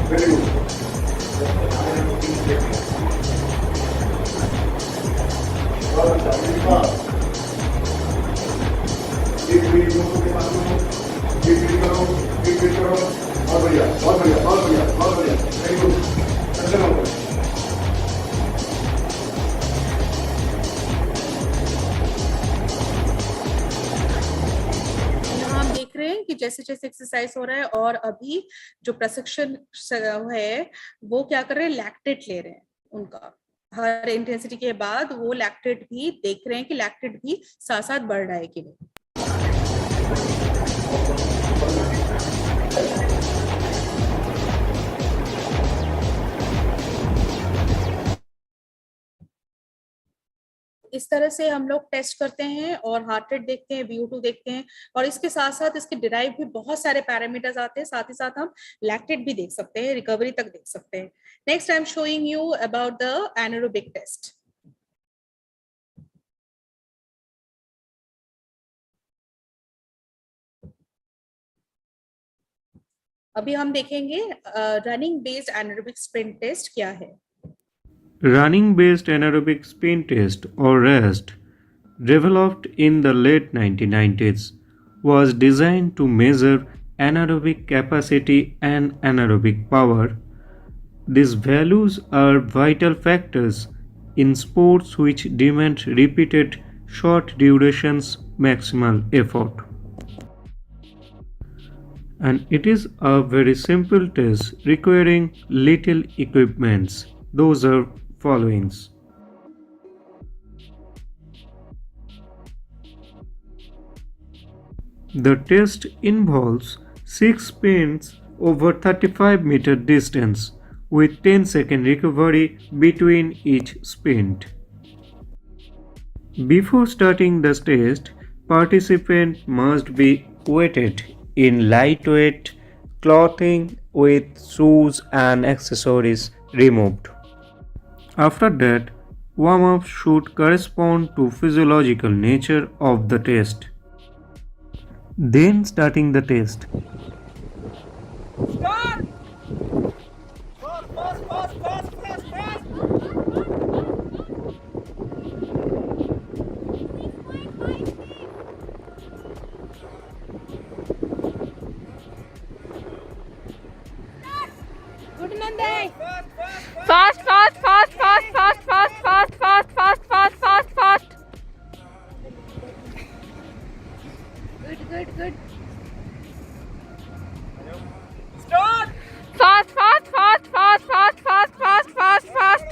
Very good. बहुत बढ़िया, बहुत बढ़िया, बहुत बढ़िया, बहुत बढ़िया, वेरी गुड। यहाँ हम देख रहे हैं कि जैसे जैसे एक्सरसाइज हो रहा है और अभी जो प्रशिक्षण है वो क्या कर रहे हैं, लैक्टेट ले रहे हैं उनका। हर इंटेंसिटी के बाद वो लैक्टेट भी देख रहे हैं कि लैक्टेट भी साथ साथ बढ़ रहा है कि नहीं। इस तरह से हम लोग टेस्ट करते हैं और हार्ट रेट देखते हैं, VO2 देखते हैं, और इसके साथ साथ इसके डिराइव भी बहुत सारे पैरामीटर्स आते हैं। साथ ही साथ हम लैक्टेट भी देख सकते हैं, रिकवरी तक देख सकते हैं। Next I am showing you about the anaerobic test. अभी हम देखेंगे running based anaerobic sprint test क्या है। Running based anaerobic spin test or REST, developed in the late 1990s, was designed to measure anaerobic capacity and anaerobic power. These values are vital factors in sports which demand repeated short durations maximal effort. And it is a very simple test requiring little equipments. Those are followings. The test involves 6 spins over 35-meter distance with 10-second recovery between each sprint. Before starting the test, participant must be weighted in lightweight clothing with shoes and accessories removed. After that, warm-up should correspond to physiological nature of the test. Then starting the test. Fast, fast, fast, fast, fast, fast, fast, fast, fast, fast, fast, fast. Good. Start. Fast, fast, fast, fast, fast, fast, fast, fast, fast.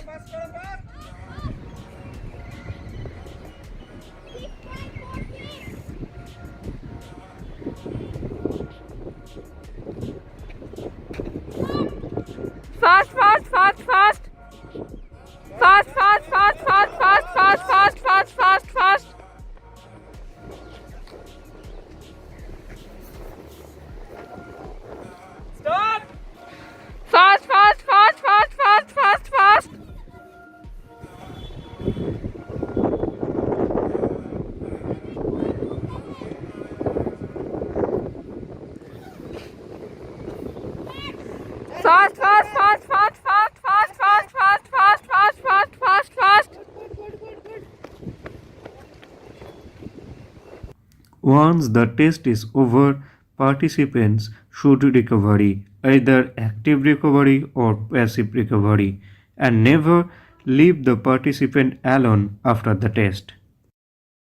Fast, fast, fast, fast. Fast, fast, fast, fast, fast, fast, fast, fast, fast, fast. Stop. Fast, fast, fast, fast, fast, fast, fast. Fast, fast, fast, fast, fast, fast, fast, fast, fast, fast, fast, fast, fast. Once the test is over, participants should recovery, either active recovery or passive recovery, and never leave the participant alone after the test.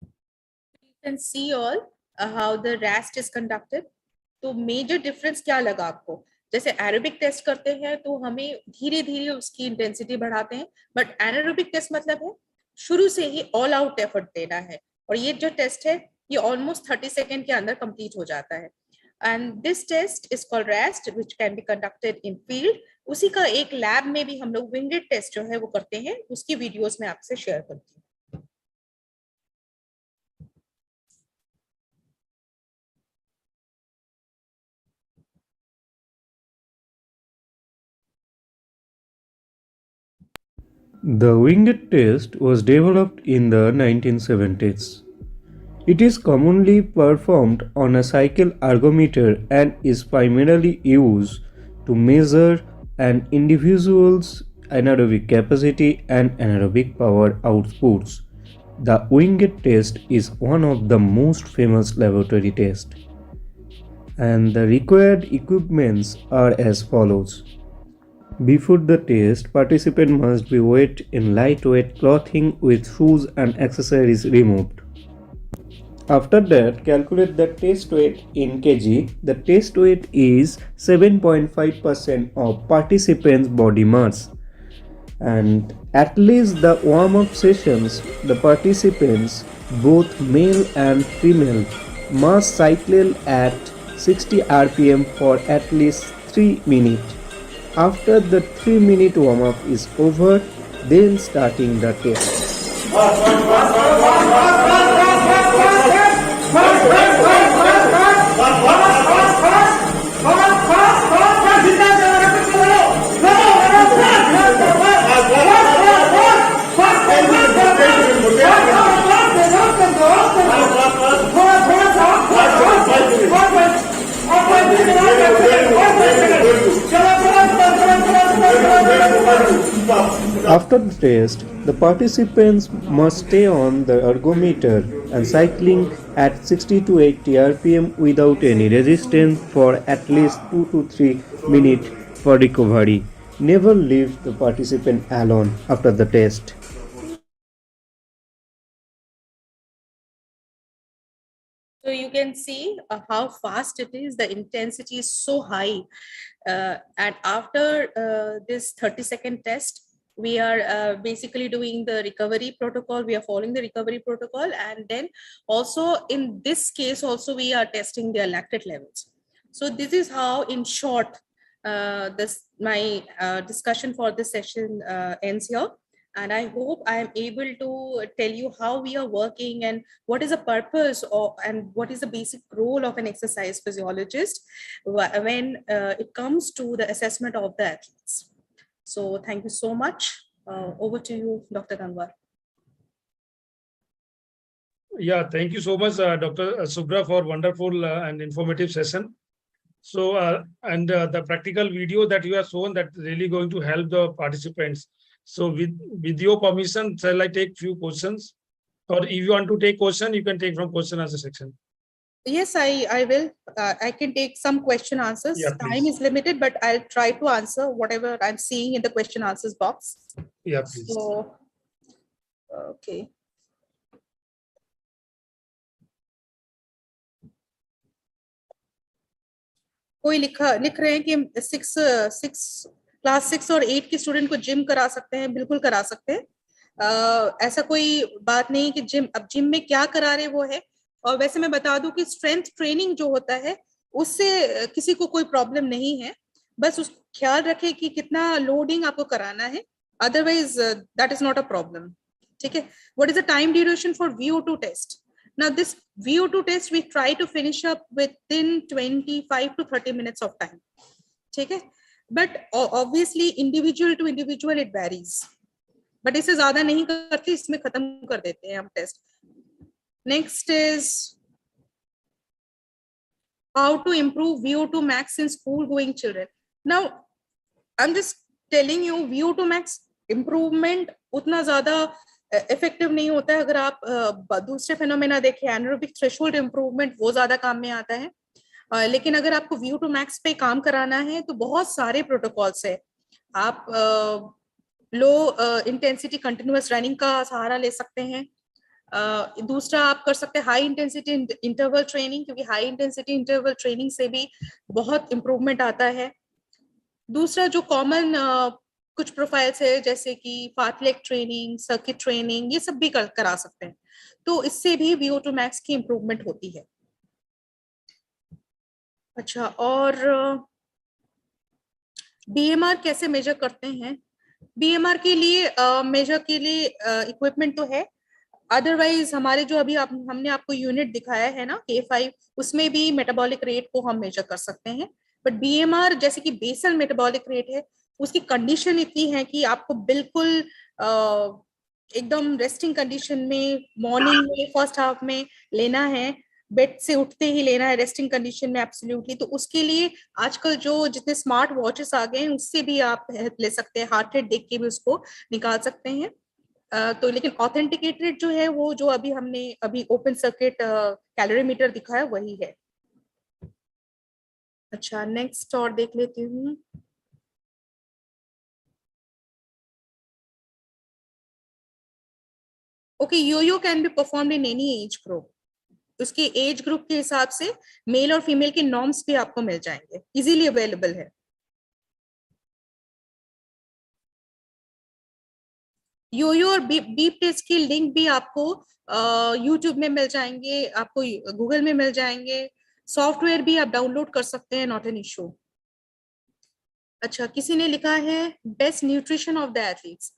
You can see all how the RAST is conducted. तो major difference क्या लगा आपको? जैसे aerobic test करते हैं तो हमें धीरे धीरे उसकी इंटेंसिटी बढ़ाते हैं, बट एनारोबिक टेस्ट मतलब है शुरू से ही ऑल आउट एफर्ट देना है, और ये जो टेस्ट है ये ऑलमोस्ट 30 सेकेंड के अंदर कंप्लीट हो जाता है. And this test is called RAST which can be conducted in field. उसी का एक लैब में भी हम लोग विंडेड टेस्ट जो है वो करते हैं, उसकी वीडियोस में आपसे शेयर करती हूँ. The winged test was developed in the 1970s. It is commonly performed on a cycle ergometer and is primarily used to measure an individual's anaerobic capacity and anaerobic power outputs. The winged test is one of the most famous laboratory tests, and the required equipments are as follows. Before the test, participant must be weighed in lightweight clothing with shoes and accessories removed. After that, calculate the test weight in kg. The test weight is 7.5% of participants' body mass. And at least the warm-up sessions, the participants, both male and female, must cycle at 60 rpm for at least 3 minutes. After the 3-minute warm-up is over, then starting the test. After the test, the participants must stay on the ergometer and cycling at 60 to 80 rpm without any resistance for at least 2 to 3 minutes for recovery. Never leave the participant alone after the test. So you can see how fast it is. The intensity is so high. And after this 30-second test, we are basically doing the recovery protocol. We are following the recovery protocol. And then also in this case, also we are testing their lactate levels. So this is how, in short, my discussion for this session ends here. And I hope I am able to tell you how we are working and what is the purpose and what is the basic role of an exercise physiologist when it comes to the assessment of the athletes. So thank you so much. Over to you, Dr. Gangwar. Yeah, thank you so much, Dr. Subra, for wonderful and informative session. So, the practical video that you have shown, that really going to help the participants. So with your permission, shall I take few questions? Or if you want to take question, you can take from question answer section. Yes, I will. I can take some question answers. Yeah, time is limited, but I'll try to answer whatever I'm seeing in the question answers box. Yeah, please. So, okay. कोई लिख रहे हैं कि class 6 और 8 के student को gym करा सकते हैं. बिल्कुल करा सकते हैं. ऐसा कोई बात नहीं कि जिम में क्या करा रहे वो है. और वैसे मैं बता दूं कि स्ट्रेंथ ट्रेनिंग जो होता है उससे किसी को कोई प्रॉब्लम नहीं है. बस उस ख्याल रखें कि कितना लोडिंग आपको कराना है. Otherwise that is not a problem. ठीक है. What is the time duration for VO2 test? Now this VO2 test we try to finish up within 25 to 30 minutes of time. ठीक है. But obviously individual to individual it varies. But इससे ज्यादा नहीं करते, इसमें खत्म कर देते हैं हम test. Next is how to improve VO2 max in school going children. Now I'm just telling you VO2 max improvement उतना ज्यादा इफेक्टिव नहीं होता है. अगर आप दूसरे फेनोमेना देखें, एनारोबिक थ्रेशोल्ड इंप्रूवमेंट, वो ज्यादा काम में आता है. लेकिन अगर आपको VO2 मैक्स पे काम कराना है तो बहुत सारे प्रोटोकॉल्स है. आप लो इंटेंसिटी कंटिन्यूअस रनिंग का सहारा ले सकते हैं. दूसरा आप कर सकते हैं हाई इंटेंसिटी इंटरवल ट्रेनिंग, क्योंकि हाई इंटेंसिटी इंटरवल ट्रेनिंग से भी बहुत इंप्रूवमेंट आता है. दूसरा जो कॉमन कुछ प्रोफाइल्स है जैसे कि फार्टलेक ट्रेनिंग, सर्किट ट्रेनिंग, ये सब भी करा सकते हैं. तो इससे भी VO2 मैक्स की इंप्रूवमेंट होती है. अच्छा, और BMR कैसे मेजर करते हैं? BMR के लिए मेजर के लिए इक्विपमेंट तो है. अदरवाइज हमारे जो अभी हमने आपको यूनिट दिखाया है ना K5, उसमें भी मेटाबॉलिक रेट को हम मेजर कर सकते हैं. बट BMR जैसे कि बेसल मेटाबॉलिक रेट है, उसकी कंडीशन इतनी है कि आपको बिल्कुल एकदम रेस्टिंग कंडीशन में मॉर्निंग में फर्स्ट हाफ में लेना है. बेड से उठते ही लेना है रेस्टिंग कंडीशन में एब्सोल्युटली. तो उसके लिए आजकल जो जितने स्मार्ट वॉचेस आ गए हैं उससे भी आप हेल्प ले सकते हैं. हार्ट रेट देख के भी उसको निकाल सकते हैं. तो लेकिन ऑथेंटिकेटेड जो है वो जो हमने अभी ओपन सर्किट कैलोरीमीटर दिखाया वही है. अच्छा, नेक्स्ट और देख लेती हूँ. Okay, yo-yo can be performed in any age group. उसके एज ग्रुप के हिसाब से मेल और फीमेल के नॉर्म्स भी आपको मिल जाएंगे, इजीली अवेलेबल है. यो-यो और बीप टेस्ट की लिंक भी आपको यूट्यूब में मिल जाएंगे, आपको गूगल में मिल जाएंगे. सॉफ्टवेयर भी आप डाउनलोड कर सकते हैं, नॉट एन इशू. अच्छा, किसी ने लिखा है best nutrition of the athletes.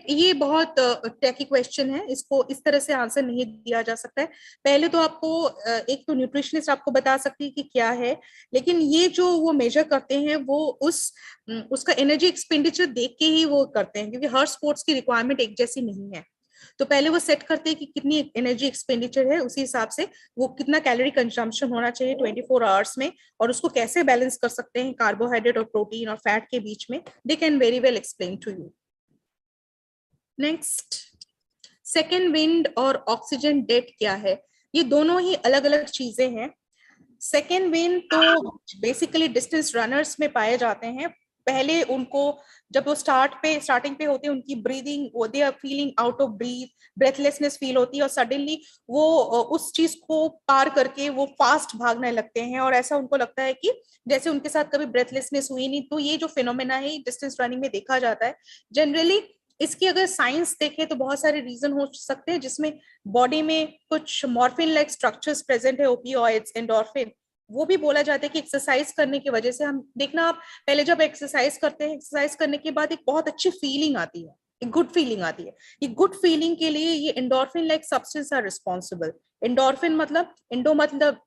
ये बहुत टेकी क्वेश्चन है, इसको इस तरह से आंसर नहीं दिया जा सकता है. पहले तो आपको एक तो न्यूट्रिशनिस्ट आपको बता सकती है कि क्या है, लेकिन ये जो वो मेजर करते हैं वो उसका एनर्जी एक्सपेंडिचर देख के ही वो करते हैं, क्योंकि हर स्पोर्ट्स की रिक्वायरमेंट एक जैसी नहीं है. तो पहले वो सेट करते हैं कि कितनी एनर्जी एक्सपेंडिचर है, उसी हिसाब से वो कितना कैलोरी कंजम्पशन होना चाहिए 24 आवर्स में, और उसको कैसे बैलेंस कर सकते हैं कार्बोहाइड्रेट और प्रोटीन और फैट के बीच में. They can very well explain to you. Next, second wind और ऑक्सीजन डेट क्या है? ये दोनों ही अलग अलग चीजें हैं. सेकेंड विंड तो बेसिकली डिस्टेंस रनर्स में पाए जाते हैं. पहले उनको जब वो स्टार्टिंग पे होते हैं उनकी ब्रीदिंग, वो they are feeling out of breathlessness feel होती है, और सडनली वो उस चीज को पार करके वो फास्ट भागने लगते हैं, और ऐसा उनको लगता है कि जैसे उनके साथ कभी ब्रेथलेसनेस हुई नहीं। तो ये जो फिनोमेना है डिस्टेंस रनिंग में देखा जाता है जनरली। इसकी अगर साइंस देखें तो बहुत सारे रीजन हो सकते हैं, जिसमें बॉडी में कुछ मॉर्फिन लाइक स्ट्रक्चर्स प्रेजेंट है, ओपियोइड्स, एंडोर्फिन, वो भी बोला जाता है कि एक्सरसाइज करने की वजह से हम देखना, आप पहले जब एक्सरसाइज करते हैं, एक्सरसाइज करने के बाद एक बहुत अच्छी फीलिंग आती है, एक गुड फीलिंग आती है। ये गुड फीलिंग के लिए ये endorphin like substance are responsible. Endorphin मतलब इंडो मतलब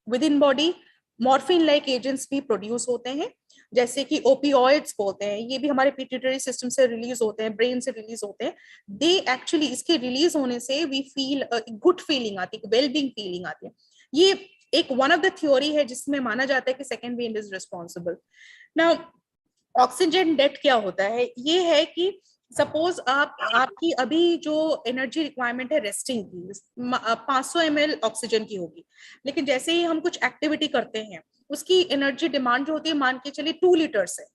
within body, morphine like agents भी प्रोड्यूस होते हैं, जैसे कि ओपियोइड्स बोलते हैं, ये भी हमारे पिट्यूटरी सिस्टम से रिलीज होते हैं, ब्रेन से रिलीज होते हैं। दे एक्चुअली इसके रिलीज होने से वी फील गुड फीलिंग आती है, वेल बीइंग फीलिंग आती है। ये एक वन ऑफ द थ्योरी है जिसमें माना जाता है कि second wave is responsible. Now oxygen debt क्या होता है? ये है कि सपोज आपकी अभी जो एनर्जी रिक्वायरमेंट है रेस्टिंग की 500 ml ऑक्सीजन की होगी, लेकिन जैसे ही हम कुछ एक्टिविटी करते हैं उसकी एनर्जी डिमांड जो होती है मान के चलिए 2 लीटर्स है,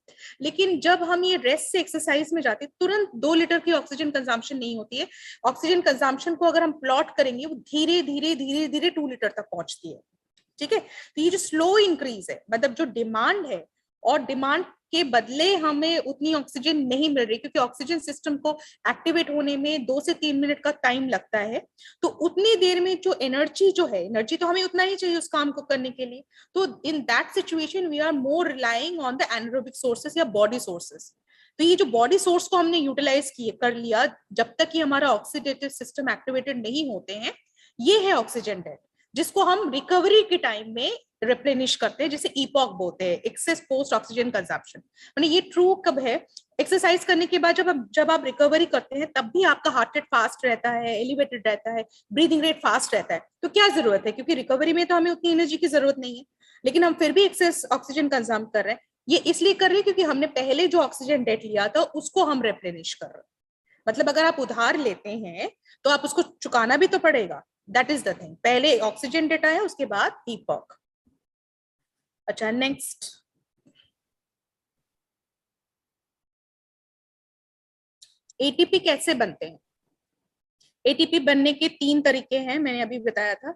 लेकिन जब हम ये रेस्ट से एक्सरसाइज में जाते हैं तुरंत 2 लीटर की ऑक्सीजन कंजम्पशन नहीं होती है। ऑक्सीजन कंजम्पशन को अगर हम प्लॉट करेंगे वो धीरे धीरे धीरे धीरे 2 लीटर तक पहुंचती है, ठीक है। तो ये जो स्लो इंक्रीज है, मतलब जो डिमांड है और डिमांड के बदले हमें उतनी ऑक्सीजन नहीं मिल रही, क्योंकि ऑक्सीजन सिस्टम को एक्टिवेट होने में 2 से 3 मिनट का टाइम लगता है। तो उतनी देर में जो है, एनर्जी तो हमें उतना ही चाहिए उस काम को करने के लिए। तो in that situation we are more relying on the anaerobic sources या बॉडी सोर्सेस। तो ये जो बॉडी सोर्स को हमने यूटिलाइज कर लिया, जब तक कि हमारा ऑक्सीडेटिव सिस्टम एक्टिवेटेड नहीं होते हैं, ये है ऑक्सीजन डेट, जिसको हम रिकवरी के टाइम में रिप्लेनिश करते हैं, जिसे ईपॉक बोलते हैं, एक्सेस पोस्ट ऑक्सीजन कंजम्पशन। यानी ये ट्रू कब है? एक्सरसाइज करने के बाद जब आप रिकवरी करते हैं तब भी आपका हार्ट रेट फास्ट रहता है, एलिवेटेड रहता है, ब्रीदिंग रेट फास्ट रहता है। तो क्या जरूरत है? क्योंकि रिकवरी में तो हमें उतनी एनर्जी की जरूरत नहीं है, लेकिन हम फिर भी एक्सेस ऑक्सीजन कंज्यूम कर रहे हैं। ये इसलिए कर रहे हैं क्योंकि हमने पहले जो ऑक्सीजन डेट लिया था उसको हम रिप्लेनिश कर रहे हैं। मतलब अगर आप उधार लेते हैं तो आप उसको चुकाना भी तो पड़ेगा। That is the thing. पहले ऑक्सीजन डेटा है, उसके बाद ईपॉक। अच्छा, नेक्स्ट एटीपी कैसे बनते हैं? एटीपी बनने के 3 तरीके हैं, मैंने अभी बताया था।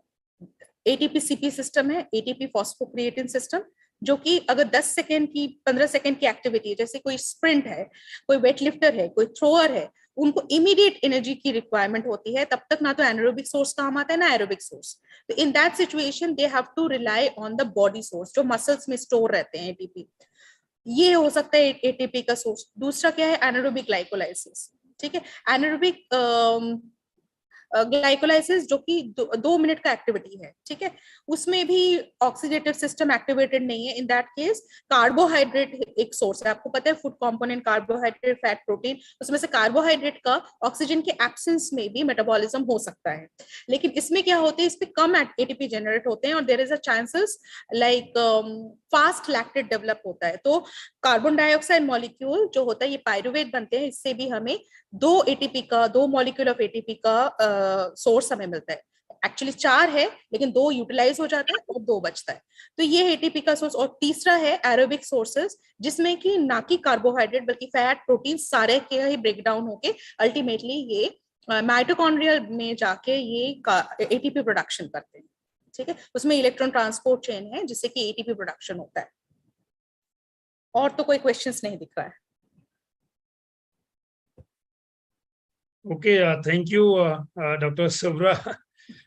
एटीपी सीपी सिस्टम है, एटीपी फॉस्फोक्रिएटिन सिस्टम, जो कि अगर 10 सेकेंड की 15 सेकेंड की एक्टिविटी है, जैसे कोई स्प्रिंट है, कोई वेट लिफ्टर है, कोई थ्रोअर है, उनको इमीडिएट एनर्जी की रिक्वायरमेंट होती है, तब तक ना तो एनारोबिक सोर्स काम आता है ना एरोबिक सोर्स। तो in that situation they have to rely on the body source, जो मसल्स में स्टोर रहते हैं एटीपी। ये हो सकता है एटीपी का सोर्स। दूसरा क्या है? एनारोबिक ग्लाइकोलाइसिस, ठीक है। एनारोबिक ग्लाइकोलाइसिस जो कि 2 मिनट का एक्टिविटी है, ठीक है, उसमें भी ऑक्सीडेटिव सिस्टम एक्टिवेटेड नहीं है। इन दैट केस कार्बोहाइड्रेट एक सोर्स है। आपको पता है food component carbohydrate, fat, protein, उसमें से कार्बोहाइड्रेट का ऑक्सीजन के एब्सेंस में भी मेटाबॉलिज्म हो सकता है। लेकिन इसमें क्या होते हैं, इस पे कम एटीपी जनरेट होते हैं और there is a chances like fast lactate develop होता है। तो कार्बन डाइऑक्साइड मॉलिक्यूल जो होता है, ये पायरुवेट बनते हैं, इससे भी हमें 2 मॉलिक्यूल ऑफ एटीपी का सोर्स हमें मिलता है। एक्चुअली 4 है, लेकिन 2 यूटिलाइज हो जाता है और 2 बचता है। तो ये एटीपी का सोर्स। और तीसरा है एरोबिक सोर्सेस, जिसमें कि ना कि कार्बोहाइड्रेट बल्कि फैट, प्रोटीन सारे के ही ब्रेक डाउन होके अल्टीमेटली ये माइटोकॉन्ड्रियल में जाके ये एटीपी प्रोडक्शन करते हैं, ठीक है। उसमें इलेक्ट्रॉन ट्रांसपोर्ट चेन है जिससे कि एटीपी प्रोडक्शन होता है। और तो कोई क्वेश्चंस नहीं दिख रहा है। Okay, thank you, Dr. Subra.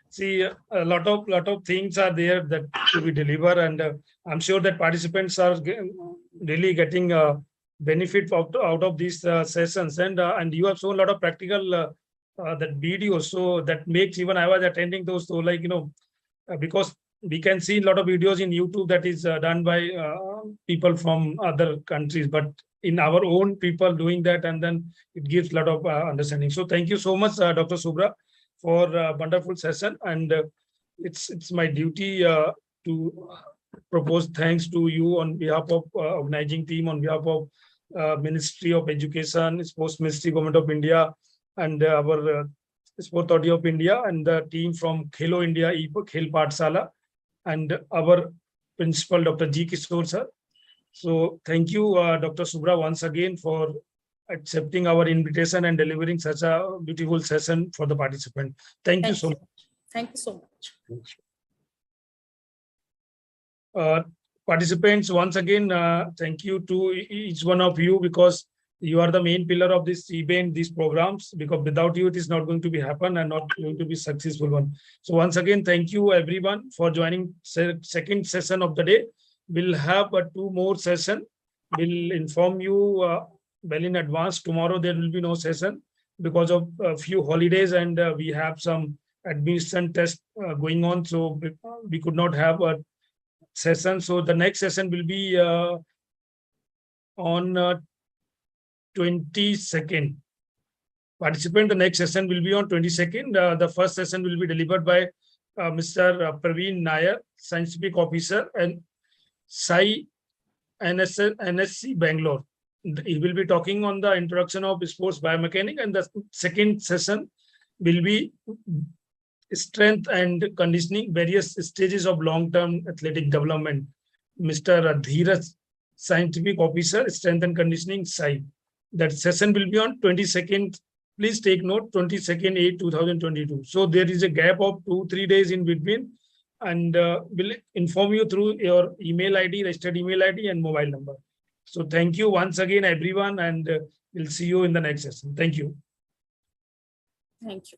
See, a lot of things are there that to be delivered, and I'm sure that participants are really getting benefit out of these sessions, and you have shown a lot of practical that videos, so that makes even I was attending those, so like because we can see a lot of videos in YouTube that is done by people from other countries, but in our own people doing that, and then it gives a lot of understanding. So thank you so much, Dr. Subra, for a wonderful session, and it's my duty to propose thanks to you on behalf of organizing team, on behalf of Ministry of Education, Sports Ministry, Government of India, and our Sport Authority of India, and the team from Khelo India, E-Khel Pathshala, and our principal, Dr. G. Kishore sir. So thank you, Dr. Subra, once again for accepting our invitation and delivering such a beautiful session for the participant. Thank you so much. Thank you so much. Participants, once again, thank you to each one of you, because you are the main pillar of this event, these programs, because without you, it is not going to be happen and not going to be successful one. So once again, thank you everyone for joining second session of the day. We'll have 2 more session. We'll inform you well in advance. Tomorrow there will be no session because of a few holidays, and we have some admission test going on, so we could not have a session. So the next session will be on 22nd. Participant, the next session will be on 22nd. The first session will be delivered by Mr. Praveen Nair, Scientific Officer, and Sai NSC Bangalore. He will be talking on the introduction of sports biomechanics, and the second session will be strength and conditioning, various stages of long-term athletic development. Mr. Dheeraj, Scientific Officer, Strength and Conditioning, Sai. That session will be on 22nd. Please take note, 22nd 8 2022. So there is a gap of 2-3 days in between, and we'll inform you through your email ID, registered email ID and mobile number. So thank you once again, everyone, and we'll see you in the next session. Thank you. Thank you.